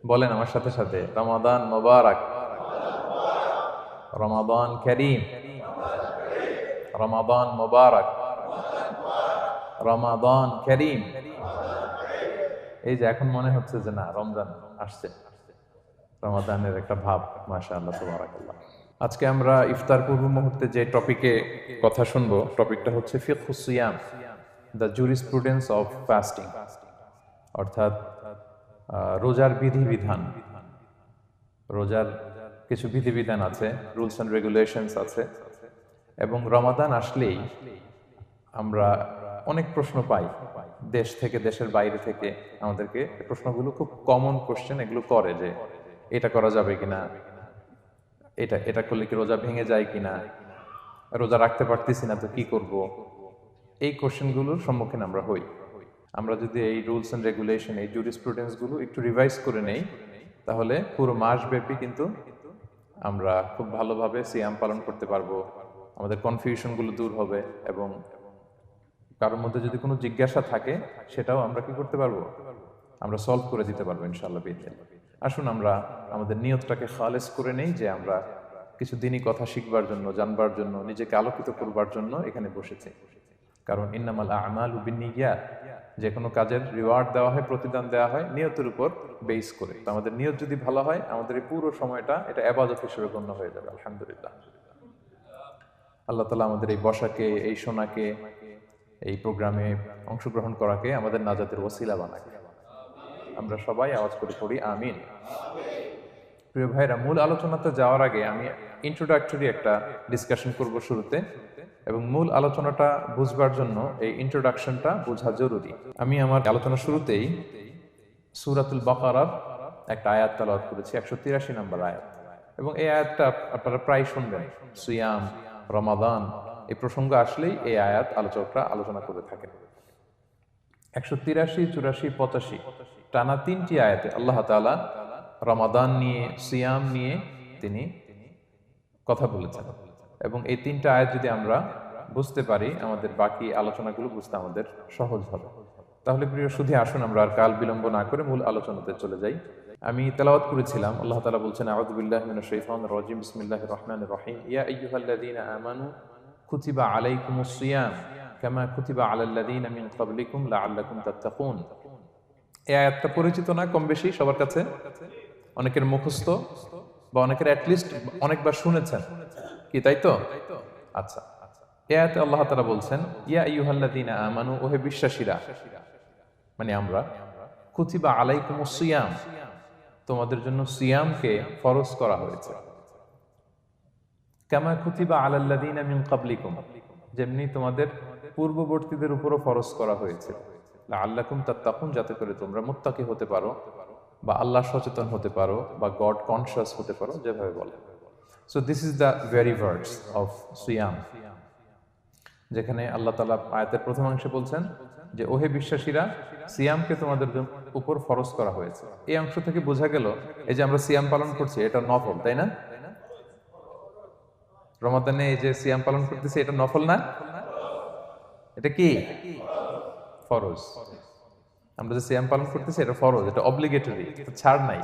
বলেন আমার সাথে সাথে, রমাদান মোবারক, রমাদান করিম, রমাদান মোবারক, রমাদান করিম। এই যে এখন মনে হচ্ছে যে না, রমজান আসছে, রমাদানের একটা ভাব। মাশাআল্লাহ, সুবহানাল্লাহ। আজকে আমরা ইফতার পূর্ব মুহূর্তে যে টপিকে কথা শুনবো, টপিকটা হচ্ছে ফিকহুস সিয়াম, দ্য জুরিসপ্রুডেন্স অফ ফাস্টিং, অর্থাৎ রোজার বিধিবিধান। রোজার কিছু বিধিবিধান আছে, রুলস অ্যান্ড রেগুলেশনস আছে। এবং রমাদান আসলেই আমরা অনেক প্রশ্ন পাই, দেশ থেকে, দেশের বাইরে থেকে আমাদেরকে প্রশ্নগুলো খুব কমন কোশ্চেন এগুলো করে, যে এটা করা যাবে কিনা, এটা এটা করলে কি রোজা ভেঙে যায় কিনা, রোজা রাখতে পারতেছি না তো কি করব। এই কোশ্চেনগুলোর সম্মুখীন আমরা হই। আমরা যদি এই রুলস অ্যান্ড রেগুলেশন, এই জুরিসপ্রুডেন্স গুলো একটু রিভাইজ করে নেই, তাহলে পুরো মাস ব্যাপী কিন্তু আমরা খুব ভালোভাবে সিয়াম পালন করতে পারবো। আমাদের কনফিউশন গুলো দূর হবে, এবং কারোর মধ্যে যদি কোনো জিজ্ঞাসা থাকে সেটাও আমরা কি করতে পারবো, আমরা সলভ করে দিতে পারবো ইনশাআল্লাহ বিইذنিল্লাহ। আসুন আমরা আমাদের নিয়তটাকে খালেস করে নেই, যে আমরা কিছু দিনই কথা শিখবার জন্য, জানবার জন্য, নিজেকে আলোকিত করবার জন্য এখানে বসেছি। কারণ ইন্নামাল আমালু বিন্নিয়াত, যে কোনো কাজের রিওয়ার্ড দেওয়া হয়, প্রতিদান দেওয়া হয় নিয়তের উপর বেস করে। তো আমাদের নিয়ত যদি ভালো হয়, আমাদের এই পুরো সময়টা এটা ইবাদত হিসেবে গণ্য হয়ে যাবে। আলহামদুলিল্লাহ, আল্লাহ তাআলা আমাদের এই বসাকে, এই শোনাকে, এই প্রোগ্রামে অংশগ্রহণ করাকে আমাদের নাজাতের ওসিলা বানাক। আমরা সবাই আওয়াজ করে পড়ি আমিন। প্রিয় ভাইরা, মূল আলোচনাতে যাওয়ার আগে আমি ইন্ট্রোডাক্টরি একটা ডিসকাশন করব শুরুতে, এবং মূল আলোচনাটা বুঝবার জন্য এই ইন্ট্রোডাকশনটা বোঝা জরুরি। আমি আমার আলোচনা শুরুতেই সূরাতুল বাকারার একটা আয়াত তেলাওয়াত করেছি, 183 নম্বর আয়াত। এবং এই আয়াতটা আপনারা প্রায় শুনবেন, সিয়াম, রমাদান এই প্রসঙ্গ আসলেই এই আয়াত আলোচকরা আলোচনা করে থাকেন। 183, 84, 85 টানা 3টি আয়াতে আল্লাহ তাআলা রমাদান নিয়ে, সিয়াম নিয়ে তিনি কথা বলেছেন। এবং এই 3টা আয়াত যদি আমরা বুঝতে পারি, আমাদের বাকি আলোচনাগুলো বুঝতে আমাদের সহজ হবে। তাহলে প্রিয় সুধী, আসুন আমরা আর কাল বিলম্ব না করে মূল আলোচনাতে চলে যাই। আমি তেলাওয়াত করেছিলাম, আল্লাহ তাআলা বলছেন, আউযু বিল্লাহি মিনাশ শাইতানির রাজিম, বিসমিল্লাহির রাহমানির রাহিম, ইয়া আইয়ুহাল্লাযীনা আমানু কুতিবা আলাইকুমুস সিয়াম কামা কুতিবা আলাল্লাযীনা মিন ক্বাবলিকুম লাআল্লাকুম তাত্তাকুন। এই আয়াতটা পরিচিত না কম বেশি সবার কাছে? অনেকের মুখস্থ, বা অনেকের অ্যাটলিস্ট অনেকবার শুনেছেন কি, তাই তো? আচ্ছা, এই আয়াতে আল্লাহ তাআলা বলছেন, ইয়া আইয়ুহাল্লাযীনা আমানু, ওহে বিশ্বাসীরা, মানে আমরা, কুতিবা আলাইকুমুস সিয়াম, তোমাদের জন্য সিয়ামকে ফরজ করা হয়েছে, কামা কুতিবা আলাল্লাযীনা মিন ক্বাবলিকুম, যেমনি তোমাদের পূর্ববর্তীদের উপরও ফরজ করা হয়েছে, লাআল্লাকুম তাত্তাকুন, যাতে করে তোমরা মুত্তাকি হতে পারো, বা আল্লাহ সচেতন হতে পারো, বা গড কনশাস হতে পারো, যেভাবে বলে। So this is the very verse of সিয়াম, যেখানে আল্লাহ তাআলা আয়াতের প্রথমাংশে বলছেন যে ওহে বিশ্বাসীরা, সিয়ামকে তোমাদের উপর ফরজ করা হয়েছে। এই অংশ থেকে বোঝা গেল, এই যে আমরা সিয়াম পালন করছি এটা নফল, তাই না? রমাদানে এই যে সিয়াম পালন করতেছি এটা নফল না, এটা কি ফরজ। আমরা যে সিয়াম পালন করতেছি এটা ফরজ, এটা অব্লিগেটরি, এটা ছাড় নাই,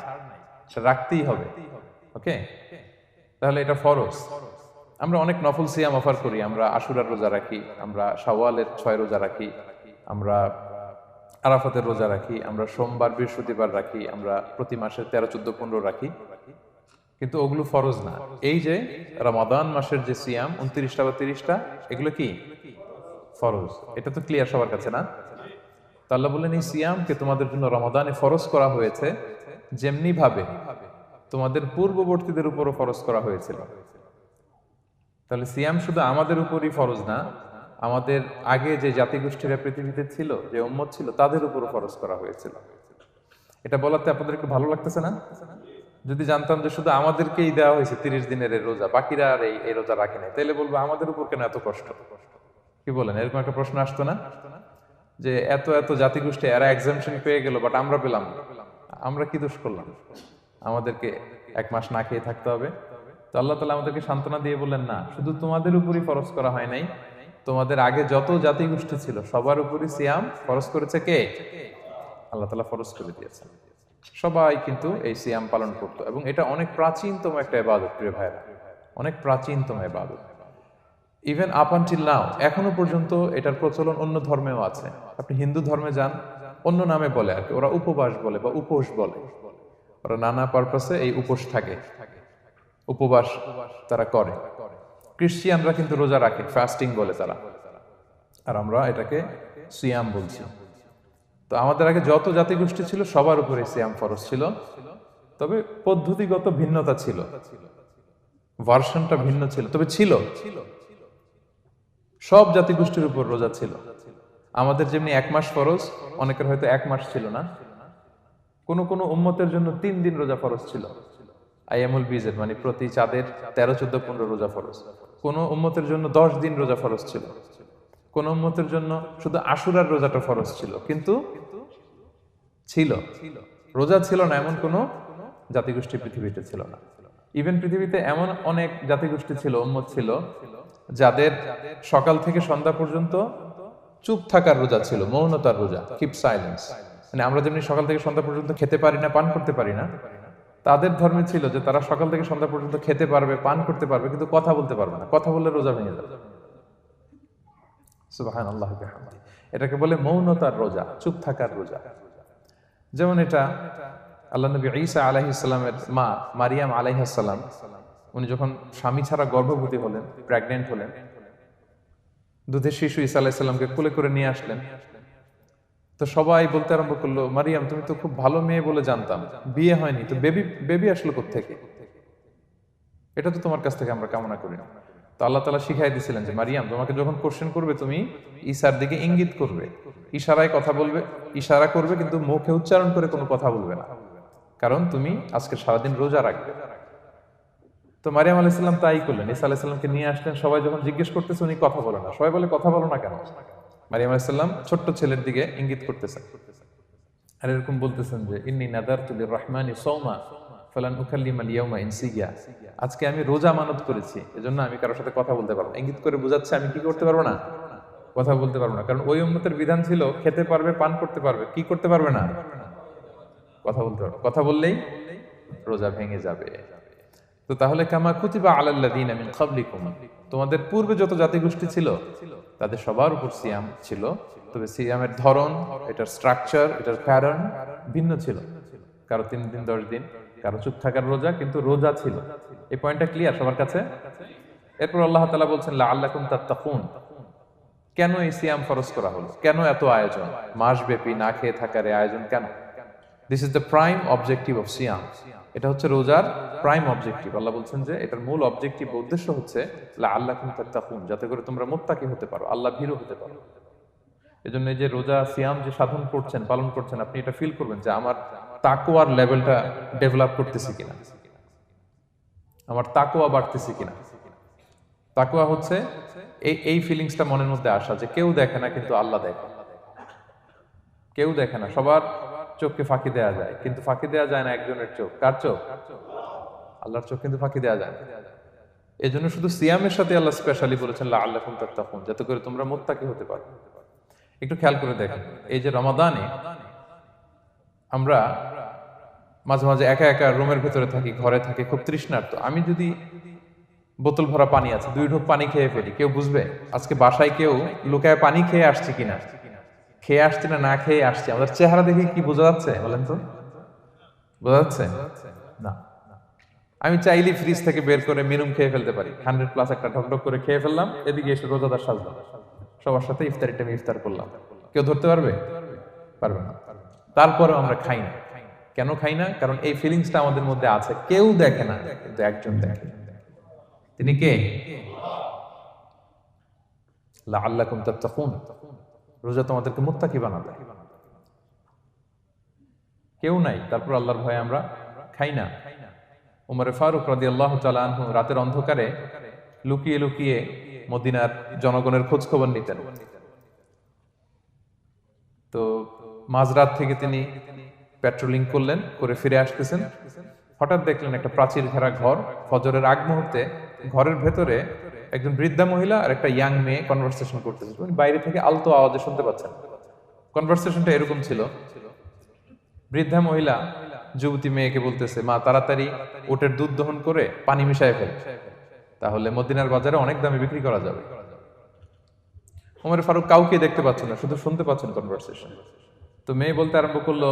এটা রাখতেই হবে। ওকে, তাহলে এটা ফরজ। আমরা অনেক নফল সিয়াম অফার করি, আমরা আশুরার রোজা রাখি, আমরা শাওয়ালের 6 রোজা রাখি, আমরা আরাফাতের রোজা রাখি, আমরা সোমবার বৃহস্পতিবার রাখি, আমরা প্রতি মাসে 13, 14, 15 রাখি, কিন্তু ওগুলো ফরজ না। এই যে রমাদান মাসের যে সিয়াম 29টা বা 30টা, এগুলো কি ফরজ? এটা তো ক্লিয়ার সবার কাছে না? তো আল্লাহ বললেন, এই সিয়ামকে তোমাদের জন্য রমাদানে ফরজ করা হয়েছে, যেমনি ভাবে তোমাদের পূর্ববর্তীদের উপরও ফরজ করা হয়েছিল। তাহলে সিয়াম শুধু আমাদের উপরই ফরজ না, আমাদের আগে যে জাতিগোষ্ঠীরা পৃথিবীতে ছিল, যে উম্মত ছিল, তাদের উপরও ফরজ করা হয়েছিল। এটা বলাতে আপনাদের একটু ভালো লাগতেছে না? যদি জানতাম যে শুধু আমাদেরকেই দেওয়া হয়েছে 30 দিনের এই রোজা, বাকিরা আর এই রোজা রাখে নাই, তাহলে বলবো আমাদের উপর কেন এত কষ্ট? কি বলেন? এরকম একটা প্রশ্ন আসতো না, যে এত এত জাতিগোষ্ঠী এরা এক্সামশন পেয়ে গেল, বাট আমরা পেলাম না, আমরা কি দোষ করলাম? আমাদেরকে 1 মাস না খেয়ে থাকতে হবে? তো আল্লাহ তাআলা আমাদেরকে সান্ত্বনা দিয়ে বললেন, না, শুধু তোমাদের উপরই ফরজ করা হয় নাই, তোমাদের আগে যত জাতিগোষ্ঠী ছিল সবার উপরই সিয়াম ফরজ করেছে কে? আল্লাহ তাআলা ফরজ করে দিয়েছেন। সবাই কিন্তু এই সিয়াম পালন করতো এবং এটা অনেক প্রাচীনতম একটা ইবাদত প্রিয় ভাইরা, অনেক প্রাচীনতম ইবাদত। ইভেন আপ আনটিল নাও, এখনো পর্যন্ত এটার প্রচলন অন্য ধর্মেও আছে। আপনি হিন্দু ধর্মে যান, অন্য নামে বলে আর কি, ওরা উপবাস বলে বা উপোস বলে, ওরা নানা পারপাসে এই উপোস থাকে, উপবাস তারা করে। ক্রিশ্চিয়ানরা কিন্তু রোজা রাখে, ফাস্টিং বলে তারা, আর আমরা এটাকে সিয়াম বলছি। তো আমাদের আগে যত জাতিগোষ্ঠী ছিল সবার উপরে সিয়াম ফরজ ছিল, তবে পদ্ধতিগত ভিন্নতা ছিল, ভার্সনটা ভিন্ন ছিল, তবে ছিল। সব জাতিগোষ্ঠীর উপর রোজা ছিল। আমাদের যেমনি 1 মাস ফরজ, অনেকের হয়তো 1 মাস ছিল না। কোন কোন উম্মতের জন্য 3 দিন রোজা ফরজ ছিল, আইয়ামুল বীজের, মানে প্রতি চাঁদের 13, 14, 15 রোজা ফরজ। কোন উম্মতের জন্য 10 দিন রোজা ফরজ ছিল, কোন উম্মতের জন্য শুধু আশুরার রোজাটা ফরজ ছিল। কিন্তু ছিল, রোজা ছিল না এমন কোন জাতিগোষ্ঠী পৃথিবীতে ছিল না। ইভেন পৃথিবীতে এমন অনেক জাতিগোষ্ঠী ছিল, উম্মত ছিল, যাদের সকাল থেকে সন্ধ্যা পর্যন্ত চুপ থাকার রোজা ছিল, মৌনতার রোজা, কিপ সাইলেন্স। মানে আমরা যেমনি সকাল থেকে সন্ধ্যা পর্যন্ত খেতে পারি না, পান করতে পারি না, তাদের ধর্মে ছিল যে তারা সকাল থেকে সন্ধ্যা পর্যন্ত খেতে পারবে, পান করতে পারবে, কিন্তু কথা বলতে পারবে না। কথা বললে রোজা ভেঙে যাবে। সুবহানাল্লাহ বিহামদিহি। এটাকে বলে মৌনতার রোজা, চুপ থাকার রোজা। যেমন এটা আল্লাহ নবী ঈসা আলাইহিস সালামের মা মারিয়াম আলাইহিস সালাম, উনি যখন স্বামী ছাড়া গর্ভবতী হলেন, প্রেগন্যান্ট হলেন, দুধের শিশু ঈসা আলাইহিস সালামকে কোলে করে নিয়ে আসলেন। তো সবাই বলতে আরম্ভ করলো, মারিয়াম তুমি তো খুব ভালো মেয়ে বলে জানতাম, বিয়ে হয়নি, তো বেবি আসলো কোত্থেকে? এটা তো তোমার কাছ থেকে আমরা কামনা করি না। তো আল্লাহ তাআলা শিখাই দিয়েছিলেন যে মারিয়াম, তোমাকে যখন কোশ্চেন করবে তুমি ঈসার দিকে ইঙ্গিত করবে, ইশারায় কথা বলবে, ইশারা করবে, কিন্তু মুখে উচ্চারণ করে কোনো কথা বলবে না, কারণ তুমি আজকে সারাদিন রোজা রাখবে। তো মারিয়াম আলাইহিস সালাম তাই করলেন, ঈসা আলাইহিস সালামকে নিয়ে আসলেন। সবাই যখন জিজ্ঞেস করতেছে, উনি কথা বলে না। সবাই বলে কথা বলো না কেন? মারিয়াম আলাইহিস সালাম ছোট্ট ছেলের দিকে ইঙ্গিত করতেছেন আর এরকম বলতেছেন যে ইন্নী নাযারতু লির-রাহমানি সাওমা ফালান উকাল্লিমাল ইয়াওমা ইনসিয়া, আজকে আমি রোজা মানত করেছি, এজন্য আমি কারোর সাথে কথা বলতে পারবো না। ইঙ্গিত করে বোঝাচ্ছে আমি কি করতে পারবো না? কথা বলতে পারবো না। কারণ ওই উম্মতের বিধান ছিল খেতে পারবে, পান করতে পারবে, কি করতে পারবে না? কথা বলতে পারবে। কথা বললেই রোজা ভেঙে যাবে। তো তাহলে কামা কুতিবা আলাল্লাযিনা মিন ক্বাবলিকুম, তোমাদের পূর্বে যত জাতিগোষ্ঠী ছিল তাদের সবার উপর সিয়াম ছিল, তবে সিয়ামের ধরন, এটার স্ট্রাকচার, এটার প্যাটার্ন ভিন্ন ছিল। কারো 3 দিন 10 দিন, কারো চুপ থাকার রোজা, কিন্তু রোজা ছিল। এই পয়েন্টটা ক্লিয়ার সবার কাছে? এরপর আল্লাহ তাআলা বলছেন লাআল্লাকুম তাত্তাকুন, কেন এই সিয়াম ফরজ করা হলো? কেন এত আয়োজন? মাসব্যাপী না খেয়ে থাকার এই আয়োজন কেন? This is the prime objective of সিয়াম। এটা হচ্ছে রোজার প্রাইম অবজেক্টিভ। আল্লাহ বলছেন যে এটার মূল অবজেক্টিভ, উদ্দেশ্য হচ্ছে লাআল্লাকুম তাত্তাকুন, যাতে করে তোমরা মুত্তাকি হতে পারো, আল্লাহ ভীরু হতে পারো। এজন্য এই যে রোজা সিয়াম যে সাধন করছেন, পালন করছেন, আপনি এটা ফিল করবেন যে আমার তাকওয়ার লেভেলটা ডেভেলপ করতেছি কিনা, আমার তাকওয়া বাড়তেছে কিনা। তাকওয়া হচ্ছে এই ফিলিংসটা মনের মধ্যে আসা যে কেউ দেখে না কিন্তু আল্লাহ দেখে। কেউ দেখে না, সবার চোখকে ফাঁকি দেয়া যায়, কিন্তু ফাঁকি দেয়া যায় না একজনের চোখ। কার চোখ? আল্লাহর চোখ কিন্তু ফাঁকি দেয়া যায় না। এই জন্য শুধু সিয়ামের সাথে আল্লাহ স্পেশালি বলেছেন লাআল্লাকুম তাত্তাকুন, যাতে করে তোমরা মুত্তাকি হতে পারো। একটু খেয়াল করে দেখেন, এই যে রমাদানে আমরা মাঝে মাঝে একা একা রুমের ভেতরে থাকি, ঘরে থাকি, খুব তৃষ্ণার্ত। আমি যদি বোতল ভরা পানি আছে, 2 ঢোক পানি খেয়ে ফেলি, কেউ বুঝবে? আজকে বাসায় কেউ লুকায় পানি খেয়ে আসছে কিনা, খেয়ে আসছে না না খেয়ে আসছে, আমাদের চেহারা দেখে কি বোঝা যাচ্ছে বলেন তো? বোঝা যাচ্ছে না। আমি চাইলে ফ্রিজ থেকে বের করে মিনুম খেয়ে ফেলতে পারি, 100+ একটা ঢকঢক করে খেয়ে ফেললাম, এদিকে এসে রোজাদার সাজলাম, সবার সাথে ইফতারি টাইমে ইফতার করলাম। কেউ ধরতে পারবে? পারবে না। তারপরে আমরা খাই না। কেন খাই না? কারণ এই ফিলিংসটা আমাদের মধ্যে আছে, কেউ দেখে না কিন্তু একজন দেখে। তিনি কে? লাআল্লাকুম তাত্তাকুন, রোজা তোমাদেরকে মুত্তাকি বানাবে। কেউ নাই, তারপর আল্লাহর ভয়ে আমরা খাই না। উমর ফারুক রাদিয়াল্লাহু তাআলা আনহু রাতের অন্ধকারে লুকিয়ে লুকিয়ে মদিনার জনগণের খোঁজ খবর নিতেন। তো মাঝরাত থেকে তিনি পেট্রোলিং করলেন, করে ফিরে আসতেছেন, হঠাৎ দেখলেন একটা প্রাচীর ঘেরা ঘর। ফজরের আগ মুহূর্তে ঘরের ভেতরে একজন বৃদ্ধা মহিলা আর একটা ইয়াং মেয়ে কনভারসেশন করতেছে। উনি বাইরে থেকে আলতো আওয়াজে শুনতে পাচ্ছেন। কনভারসেশনটা এরকম ছিল, বৃদ্ধা মহিলা যুবতী মেয়েকে বলতেছে, মা তাড়াতাড়ি ওটের দুধ দহন করে পানি মিশায় ফেল, তাহলে মদিনার বাজারে অনেক দামে বিক্রি করা যাবে। ওমর ফারুক কাউকে দেখতে পাচ্ছেন না, শুধু শুনতে পাচ্ছেন কনভারসেশন। তো মেয়ে বলতে আরম্ভ করলো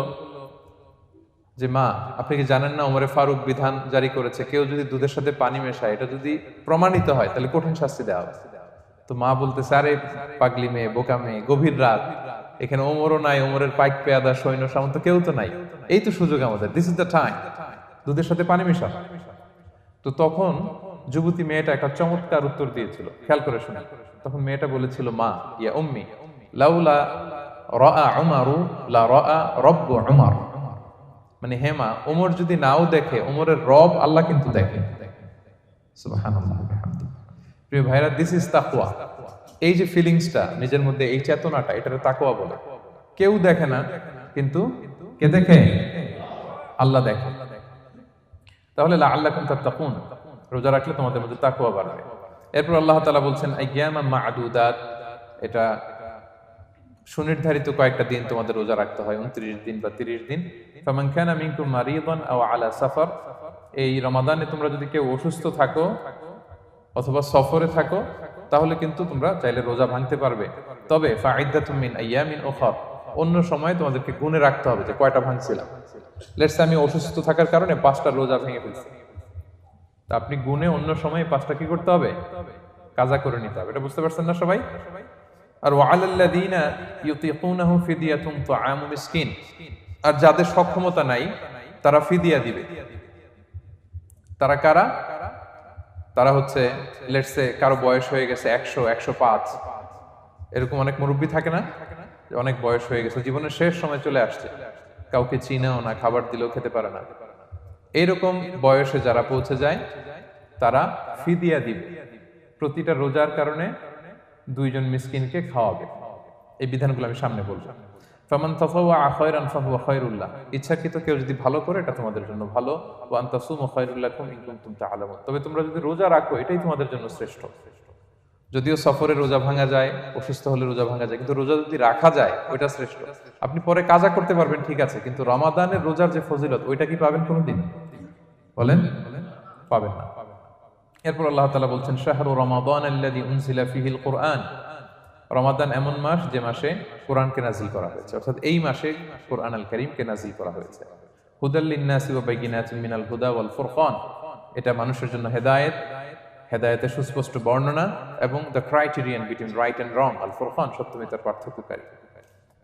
যে, মা আপনি কি জানেন না ওমরে ফারুক বিধান জারি করেছে, কেউ যদি দুধের সাথে পানি মেশায়, এটা যদি প্রমাণিত হয় তাহলে কঠিন শাস্তি দেওয়া হবে। তো মা বলতেছে, আরে পাগলি মেয়ে, বোকা মেয়ে, গভীর রাত, এখানে ওমরও নাই, ওমরের পাইক পেয়াদা সৈন্য সামন্ত কেউ তো নাই, এই তো সুযোগ আমাদের, দিস ইজ দ্য টাইম, দুধের সাথে পানি মেশা। তো তখন যুবতী মেয়েটা একটা চমৎকার উত্তর দিয়েছিল, খেয়াল করে শুনে। তখন মেয়েটা বলেছিল, মা ইয়া উম্মি লাউলা রাআ উমারু লা রাআ রব্বু উমার, মানে হে মা, ওমর যদি নাও দেখে, ওমরের রব আল্লাহ কিন্তু দেখে। সুবহানাল্লাহ বিহামদিহি। প্রিয় ভাইরা, দিস ইজ তাকওয়া। এই যে ফিলিংসটা নিজের মধ্যে, এই চেতনাটা, এটারে তাকওয়া বলে। কেউ দেখে না, কিন্তু কে দেখে? আল্লাহ দেখে। তাহলে লাআল্লাকুম তাত্তাকুন, রোজা রাখলে তোমাদের মধ্যে তাকওয়া বাড়বে। এরপর আল্লাহ তাআলা বলছেন আইয়ামান মা'দুদাত, এটা সুনির্ধারিত কয়েকটা দিন তোমাদের রোজা রাখতে হয়, 29 দিন বা 30 দিন। ফামান কানা মিনকুম মারিদান আও আলা সাফার, এই রমাদানে তোমরা যদি কেউ অসুস্থ থাকো অথবা সফরে থাকো, তাহলে কিন্তু তোমরা চাইলে রোজা ভাঙতে পারবে। তবে ফাইদ্দাতুম মিন আইয়ামিন উখর, অন্য সময় তোমাদেরকে গুণে রাখতে হবে যে কয়টা ভাঙছিলাম। লেটস সে আমি অসুস্থ থাকার কারণে 5টা রোজা ভেঙে ফেলছি, তা আপনি গুণে অন্য সময় 5টা কি করতে হবে? কাজা করে নিতে হবে। এটা বুঝতে পারছেন না সবাই? আর ওয়ালাল্লাযীনা ইউতিকুনাহু ফিদিয়াতুন তুআমু মিসকিন, আর যাদের সক্ষমতা নাই তারা ফিদিয়া দিবে। তারা কারা? তারা হচ্ছে লেটস সে কারো বয়স হয়ে গেছে 100, 105, এরকম অনেক মুরব্বী থাকে না, অনেক বয়স হয়ে গেছে, জীবনের শেষ সময় চলে আসছে, কাউকে চিনাও না, খাবার দিলেও খেতে পারে না, এইরকম বয়সে যারা পৌঁছে যায় তারা ফিদিয়া দিবে। প্রতিটা রোজার কারণে 2 জন মিসকিনকে খাওয়াবে। এই বিধানগুলো আমি সামনে বলবো। ফামান তাতাওয়া খায়রান ফাহুয়া খায়রুল লাহ, ইচ্ছাকৃত কেউ যদি ভালো করে এটা তোমাদের জন্য ভালো। ওয়া আন তাসুমু খায়রুল লাকুম ইন কুনতুম তা'লামুন, তবে তোমরা যদি রোজা রাখো এটাই তোমাদের জন্য শ্রেষ্ঠ। যদিও সফরে রোজা ভাঙা যায়, অসুস্থ হলে রোজা ভাঙা যায়, কিন্তু রোজা যদি রাখা যায় ওইটা শ্রেষ্ঠ। আপনি পরে কাজা করতে পারবেন, ঠিক আছে, কিন্তু রমাদানের রোজার যে ফজিলত ওইটা কি পাবেন কোনোদিন? বলেন, পাবেন না। এরপর আল্লাহ তাআলা বলছেন শাহরু রমাদান আল্লাযী উনজিলা ফীহিল কুরআন, রমাদান এমন মাস যে মাসে কোরআনকে নাযিল করা হয়েছে, অর্থাৎ এই মাসে কোরআন আল কারীমকে নাযিল করা হয়েছে। হুদাল লিন-নাসি ওয়া বাইয়িনাতিন মিনাল হুদা ওয়াল ফুরকান, এটা মানুষের জন্য হেদায়েত, হেদায়েতের সুস্পষ্ট বর্ণনা, এবং the criterion between right and wrong, আল ফুরকান সত্যমিতার পার্থক্যকারী।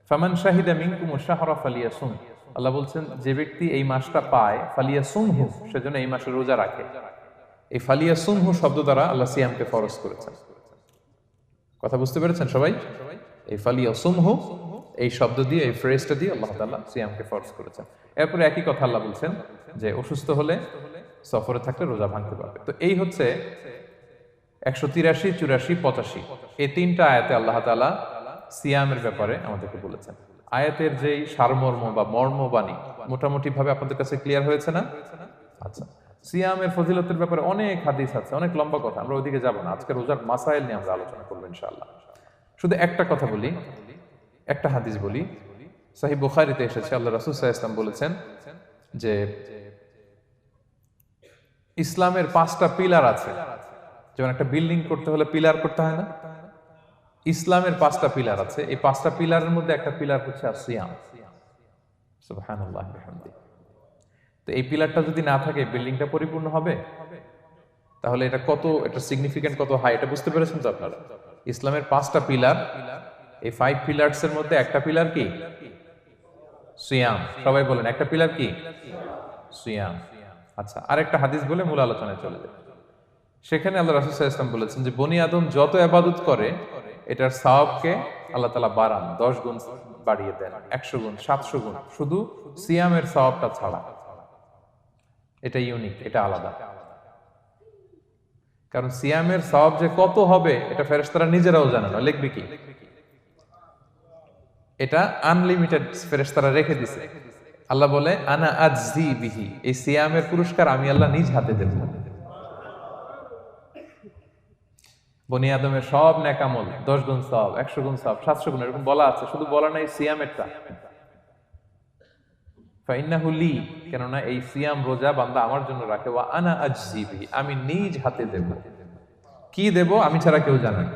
ফামান শাহিদা মিনকুমুশ শাহরা ফালিয়াসুম, আল্লাহ বলছেন যে ব্যক্তি এই মাসটা পায়, ফালিয়াসুমহু, সেজন্য এই মাসে রোজা রাখে। এই ফালিয়াসুমহু শব্দ দ্বারা আল্লাহ সিয়ামকে ফরজ করেছেন। কথা বুঝতে পেরেছেন সবাই? এই ফালিয়াসুমহু এই শব্দ দিয়ে, এই ফ্রেজটা দিয়ে আল্লাহ তাআলা সিয়ামকে ফরজ করেছেন। এরপরে একই কথা আল্লাহ বলছেন যে অসুস্থ হলে, সফরে থাকলে রোজা ভাঙতে পারবে। তো এই হচ্ছে 183, 84, 85 এই 3টা আয়াতে আল্লাহ তাআলা সিয়ামের ব্যাপারে আমাদেরকে বলেছেন। আয়াতের যেই সারমর্ম বা মর্মবাণী মোটামুটি ভাবে আপনাদের কাছে ক্লিয়ার হয়েছে না? আচ্ছা, সিয়ামের ফজিলতের ব্যাপারে অনেক হাদিস আছে, অনেক লম্বা কথা, আমরা ওইদিকে যাব না। আজকে রোজার মাসাইল নিয়ে আমরা আলোচনা করবো ইনশাআল্লাহ। শুধু একটা কথা বলি, একটা হাদিস বলি। সহিহ বুখারীতে এসেছে, আল্লাহ রাসূল সাল্লাল্লাহু আলাইহি ওয়াসাল্লাম বলেছেন যে ইসলামের 5টা পিলার আছে। যেমন একটা বিল্ডিং করতে হলে পিলার করতে হয় না? ইসলামের 5টা পিলার আছে। এই 5টা পিলারের মধ্যে একটা পিলার হচ্ছে সিয়াম। সুবহানাল্লাহ বিহামদিহি। তো এই পিলারটা যদি না থাকে বিল্ডিংটা পরিপূর্ণ হবে? তাহলে এটা কত, এটা সিগনিফিকেন্ট কত হাই, এটা বুঝতে পেরেছেন তো আপনারা? ইসলামের 5টা পিলার, এই 5 পিলারস এর মধ্যে একটা পিলার কি? সিয়াম। সবাই বলেন, একটা পিলার কি? সিয়াম। আচ্ছা, আরেকটা হাদিস বলে মূল আলোচনায় চলে যায়। সেখানে আল্লাহ রাসূল সাল্লাল্লাহু আলাইহি ওয়াসাল্লাম বলেছেন যে বনি আদম যত ইবাদত করে এটার সওয়াবকে আল্লাহ তাআলা বাড়ান, 10 গুণ বাড়িয়ে দেন, 100 গুণ, 700 গুণ, শুধু সিয়ামের সওয়াবটা ছাড়া। এটা ইউনিক, এটা আলাদা। কারণ সিয়ামের সওয়াব যে কত হবে এটা ফেরেশতারা নিজেরাও জানে না, লিখবে কি? এটা আনলিমিটেড ফেরেশতারা রেখে দিয়েছে। আল্লাহ বলে আনা আজজি বিহি, এই সিয়ামের পুরস্কার আমি আল্লাহ নিজ হাতে দেব। বনি আদমের সব নেক আমল 10 গুণ সওয়াব, 100 গুণ সওয়াব, 700 গুণ, এরকম বলা আছে, শুধু বলা নাই সিয়ামেরটা। ফাইন্নাহু লি, কেননা এই সিয়াম রোজা বান্দা আমার জন্য রাখে, ওয়া আনা আজজি বিহি, আমি নিজ হাতে দেব। কি দেব আমি ছাড়া কেউ জানে না।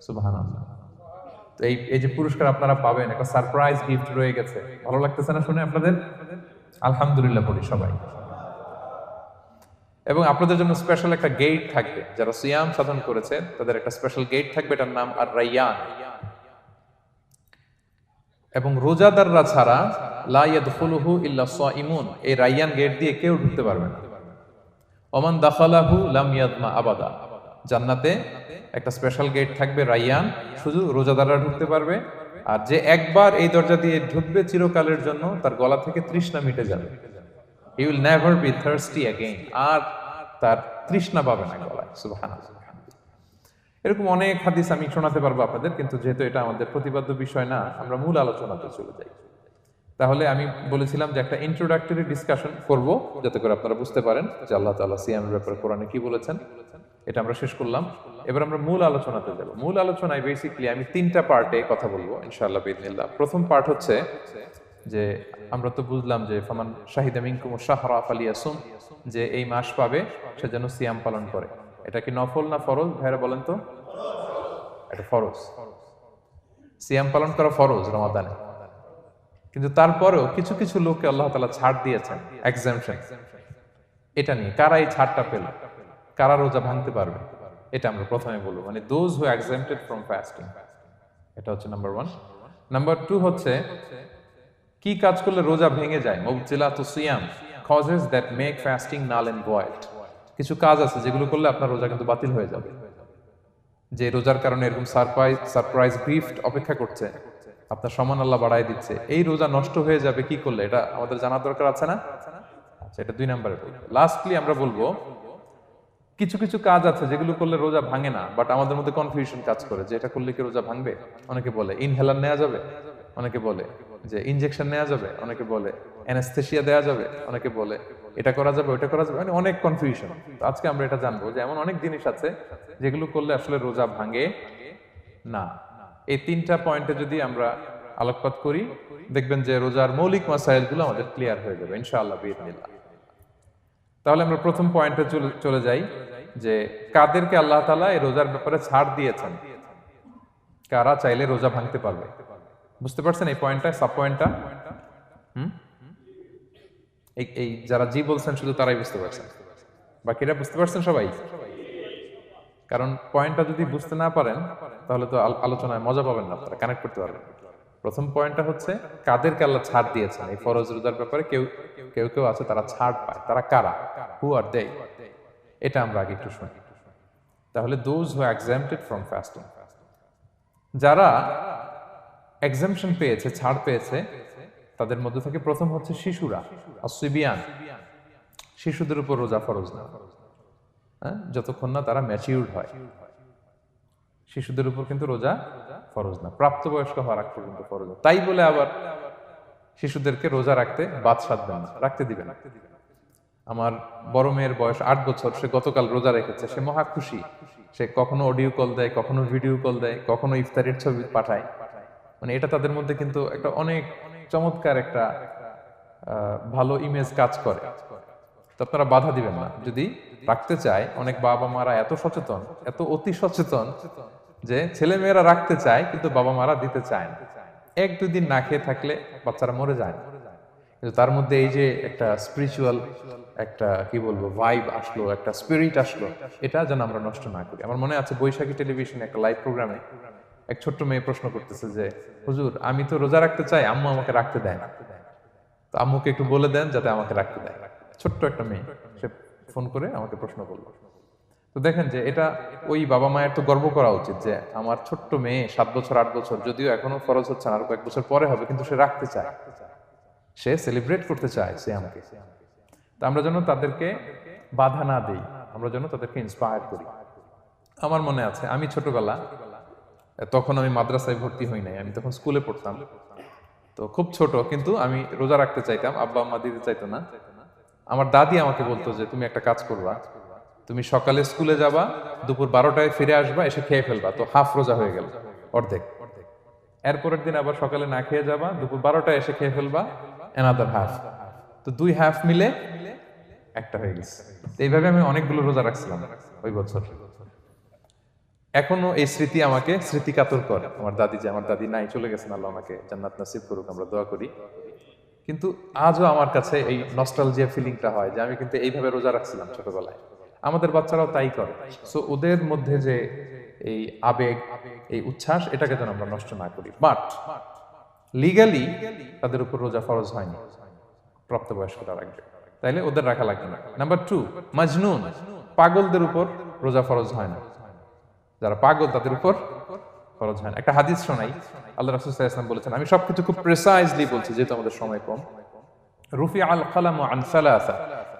সুবহানাল্লাহ। তো এই এই যে পুরস্কার আপনারা পাবেন, একটা সারপ্রাইজ গিফট রয়ে গেছে। ভালো লাগতেছে না শুনে আপনাদের? আলহামদুলিল্লাহ বলি সবাই। এবং আপনাদের জন্য স্পেশাল একটা গেট থাকবে, যারা সিয়াম সাধন করেছে তাদের একটা স্পেশাল গেট থাকবে, এটার নাম আর রাইয়ান। এবং রোজাদাররা ছাড়া লা ইয়াদখুলুহু ইল্লা সাইমুন, এই রাইয়ান গেট দিয়ে কেউ ঢুকতে পারবে না। ওমান দাখালাহু লাম ইয়াদমা আবাদা, জান্নাতে একটা স্পেশাল গেট থাকবে রাইয়ান, শুধু রোজাদাররা ঢুকতে পারবে। আর যে একবার এই দরজা দিয়ে ঢুকবে চিরকালের জন্য তার গলা থেকে তৃষ্ণা মিটে যাবে। He will never be thirsty again, আর তার তৃষ্ণা পাবে না গলায়। সুবহানাল্লাহ। এরকম অনেক হাদিস আমি শোনাতে পারবো আপনাদের, কিন্তু যেহেতু এটা আমাদের প্রতিপাদ্য বিষয় না, আমরা মূল আলোচনাতে চলে যাই। তাহলে আমি বলেছিলাম যে একটা ইন্ট্রোডাক্টরি ডিসকাশন করব, যাতে করে আপনারা বুঝতে পারেন যে আল্লাহ তাআলা সিয়ামের ব্যাপারে কোরআনে কি বলেছেন। এটা আমরা শেষ করলাম, এবার আমরা মূল আলোচনাতে যাব। মূল আলোচনায় বেসিক্যালি আমি তিনটা পার্টে কথা বলবো ইনশাআল্লাহ বিইذনিল্লাহ। প্রথম পার্ট হচ্ছে যে আমরা তো বুঝলাম যে ফামান শাহিদা মিনকুম শাহরা ফালিয়াসুম, যে এই মাস পাবে সে যেন সিয়াম পালন করে। এটা কি নফল না ফরজ ভাইরা বলেন তো? এটা ফরজ। সিয়াম পালন করা ফরজ রমাদানে, কিন্তু তারপরেও কিছু কিছু লোককে আল্লাহ তাআলা ছাড় দিয়েছেন, এক্সাম্পশন। এটা নিয়ে কারা এই ছাড়টা পেল, কারা রোজা ভাঙতে পারবে, এটা আমরা প্রথমে বলবো। মানে দোজ হু এক্সাম্পটেড ফ্রম ফাস্টিং, এটা হচ্ছে নাম্বার 1। নাম্বার 2 হচ্ছে কি কাজ করলে রোজা ভেঙে যায়। মুবতিলাতু সিয়াম, causes that make fasting null and void. কিছু কাজ আছে যেগুলো করলে আপনার রোজা কিন্তু বাতিল হয়ে যাবে। যে রোজার কারণে এরকম সারপ্রাইজ গিফট অপেক্ষা করছে, আপনার সমান আল্লাহ বাড়ায় দিচ্ছে, এই রোজা নষ্ট হয়ে যাবে কি করলে, এটা আমাদের জানার দরকার আছে না? আচ্ছা, এটা 2 নম্বরে বলবো। লাস্টলি আমরা বলবো কিছু কিছু কাজ আছে যেগুলো করলে রোজা ভাঙে না, বাট আমাদের মধ্যে কনফিউশন কাজ করে যে এটা করলে কি রোজা ভাঙবে। অনেকে বলে ইনহেলার নেওয়া যাবে, অনেকে বলে যে ইনজেকশন নেওয়া যাবে, অনেকে বলে অ্যানেস্থেসিয়া দেওয়া যাবে, অনেকে বলে এটা করা যাবে ওটা করা যাবে, মানে অনেক কনফিউশন। তো আজকে আমরা এটা জানবো যে এমন অনেক জিনিস আছে যেগুলো করলে আসলে রোজা ভাঙে না। এই 3টা পয়েন্টে যদি আমরা আলোকপাত করি, দেখবেন যে রোজার মৌলিক মাসাইলগুলো আমাদের ক্লিয়ার হয়ে যাবে ইনশাআল্লাহ বিইذনিল্লাহ। তাহলে আমরা প্রথম পয়েন্টে চলে যাই যে কাদেরকে আল্লাহ তাআলা এই রোজার ব্যাপারে ছাড় দিয়েছেন, কারা চাইলে রোজা ভাঙতে পারবে। বুঝতে পারছেন এই পয়েন্টটা, সাব পয়েন্টটা? এই যারা জি বলছেন শুধু তারাই বুঝতে পারছেন, বাকিরা বুঝতে পারছেন সবাই? কারণ পয়েন্টটা যদি বুঝতে না পারেন তাহলে তো আলোচনায় মজা পাবেন না, আপনারা কানেক্ট করতে পারবেন। প্রথম পয়েন্টটা হচ্ছে কাদেরকে আল্লাহ ছাড় দিয়েছেন এই ফরজ রোজার ব্যাপারে। কেউ কেউ কেউ আছে তারা ছাড় পায়, তারা কারা? হু আর দে, এটা আমরা আগে একটু শুনি। তাহলে দোজ হু এক্সাম্পটেড ফ্রম ফাস্টিং, যারা এক্সাম্পশন পেয়েছে, ছাড় পেয়েছে, তাদের মধ্যে থেকে প্রথম হচ্ছে শিশুরা, আসিবিয়ান। শিশুদের উপর রোজা ফরজ না, যতক্ষণ না তারা ম্যাচিউরড হয়। শিশুদের উপর কিন্তু রোজা ফরজ না, প্রাপ্তবয়স্ক হওয়ার আগ পর্যন্ত ফরজ। তাই বলে আবার শিশুদেরকে রোজা রাখতে বাদ সাধবেন না, রাখতে দিবেন। আমার বড় মেয়ের বয়স 8 বছর, সে গতকাল রোজা রেখেছে, সে মহা খুশি। সে কখনো অডিও কল দেয়, কখনো ভিডিও কল দেয়, কখনো ইফতারের ছবি পাঠায়। মানে এটা তাদের মধ্যে কিন্তু একটা অনেক চমৎকার একটা ভালো ইমেজ কাজ করে। তো আপনারা বাধা দিবেন না যদি রাখতে চায়। অনেক বাবা মারা এত সচেতন, এত অতি সচেতন যে ছেলে মেয়েরা রাখতে চায় কিন্তু বাবা মারা দিতে চায় না। 1-2 দিন না খেয়ে থাকলে বাচ্চারা মরে যায় না, কিন্তু তার মধ্যে এই যে একটা স্পিরিচুয়াল একটা কি বলবো ভাইব আসলো, একটা স্পিরিট আসলো, এটা যেন আমরা নষ্ট না করি। আমার মনে আছে বৈশাখী টেলিভিশনে একটা লাইভ প্রোগ্রামে এক ছোট্ট মেয়ে প্রশ্ন করতেছে যে হুজুর আমি তো রোজা রাখতে চাই, আম্মু আমাকে রাখতে দেয় না, তো আম্মুকে একটু বলে দেন যাতে আমাকে রাখতে দেয়। ছোট্ট একটা মেয়ে, সে ফোন করে আমাকে প্রশ্ন করলো। তো দেখেন যে এটা ওই বাবা মায়ের তো গর্ব করা উচিত যে আমার ছোট্ট মেয়ে 7 বছর 8 বছর, যদিও এখনো ফরজ হচ্ছে না, আর কয়েক বছর পরে হবে, কিন্তু সে রাখতে চায়, সে সেলিব্রেট করতে চায় সে আমাকে। তো আমরা যেন তাদেরকে বাধা না দেই, আমরা যেন তাদেরকে ইন্সপায়ার করি। আমার মনে আছে আমি ছোটবেলা, তখন আমি মাদ্রাসায় ভর্তি হই নাই, আমি তখন স্কুলে পড়তাম, তো খুব ছোট, কিন্তু আমি রোজা রাখতে চাইতাম, আব্বা আম্মা দিতে চাইতো না। আমার দাদি আমাকে বলতো যে তুমি একটা কাজ করবা, তুমি সকালে স্কুলে যাবা, দুপুর 12টায় ফিরে আসবা, এসে খেয়ে ফেলবা, তো হাফ রোজা হয়ে গেল, অর্ধেক। এরপরের দিন আবার সকালে না খেয়ে যাবা, দুপুর 12টায় এসে খেয়ে ফেলবা, অ্যানাদার হাফ, তো 2 হাফ মিলে একটা হয়ে গেছে। এইভাবে আমি অনেকগুলো রোজা রাখছিলাম ওই বছর। এখনো এই স্মৃতি আমাকে স্মৃতিকাতর করে। আমার দাদি নাই, চলে গেছেন, আল্লাহ আমাকে জান্নাত নসিব করুক, আমরা দোয়া করি। কিন্তু আজও আমার কাছে এই নস্টালজিয়া ফিলিংটা হয় যে আমি কিন্তু এইভাবে রোজা রাখছিলাম ছোটবেলায়। আমাদের বাচ্চারাও তাই করে। সো ওদের মধ্যে যে এই আবেগ, এই উচ্ছ্বাস, এটাকে যেন আমরা নষ্ট না করি। বাট লিগালি তাদের উপর রোজা ফরজ হয়নি, প্রাপ্তবয়স্করা রাখবে, তাইলে ওদের রাখা লাগবে না। নাম্বার 2, মাজনুন, পাগলদের উপর রোজা ফরজ হয় না। যারা পাগল তাদের উপর ফরজ হয় না। একটা হাদিস শোনাই, আল্লাহ রাসূল সাল্লাল্লাহু আলাইহি ওয়াসাল্লাম বলেছেন, আমি সবকিছু খুব প্রিসাইজলি বলছি যেহেতু আমাদের সময় কম। রুফি আল কালামু আন সালাসা,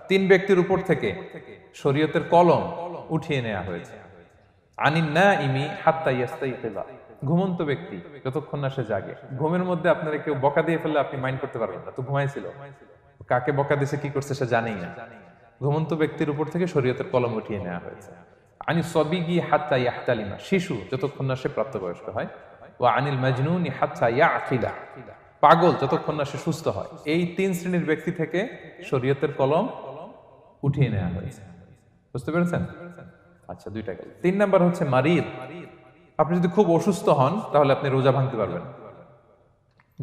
3 ব্যক্তির উপর থেকে শরীয়তের কলম উঠিয়ে নেওয়া হয়েছে। আনিন নাইমি হাত্তা ইয়াস্তাইকিযা, ঘুমন্ত ব্যক্তি যতক্ষণ না সে জাগে। ঘুমের মধ্যে আপনারা কেউ বকা দিয়ে ফেললে আপনি মাইন্ড করতে পারবেন না, তো ঘুমাইছিল, কাকে বকা দিয়েছে কি করছে সে জানেই না। ঘুমন্ত ব্যক্তির উপর থেকে শরীয়তের কলম উঠিয়ে নেওয়া হয়েছে। আনি সবিগি হাত্তা ইয়াহতালিমা, শিশু যতক্ষণ না সে প্রাপ্তবয়স্ক হয়। ওয়া আনিল মাজনুনি হাত্তা ইয়াকিলা, পাগল যতক্ষণ না সে সুস্থ হয়। এই 3 শ্রেণীর ব্যক্তি থেকে শরীয়তের কলম উঠিয়ে নেওয়া হয়েছে। বুঝতে পেরেছেন? আচ্ছা, 2টা গেল। 3 নাম্বার হচ্ছে মারিদ। আপনি যদি খুব অসুস্থ হন তাহলে আপনি রোজা ভাঙতে পারবেন,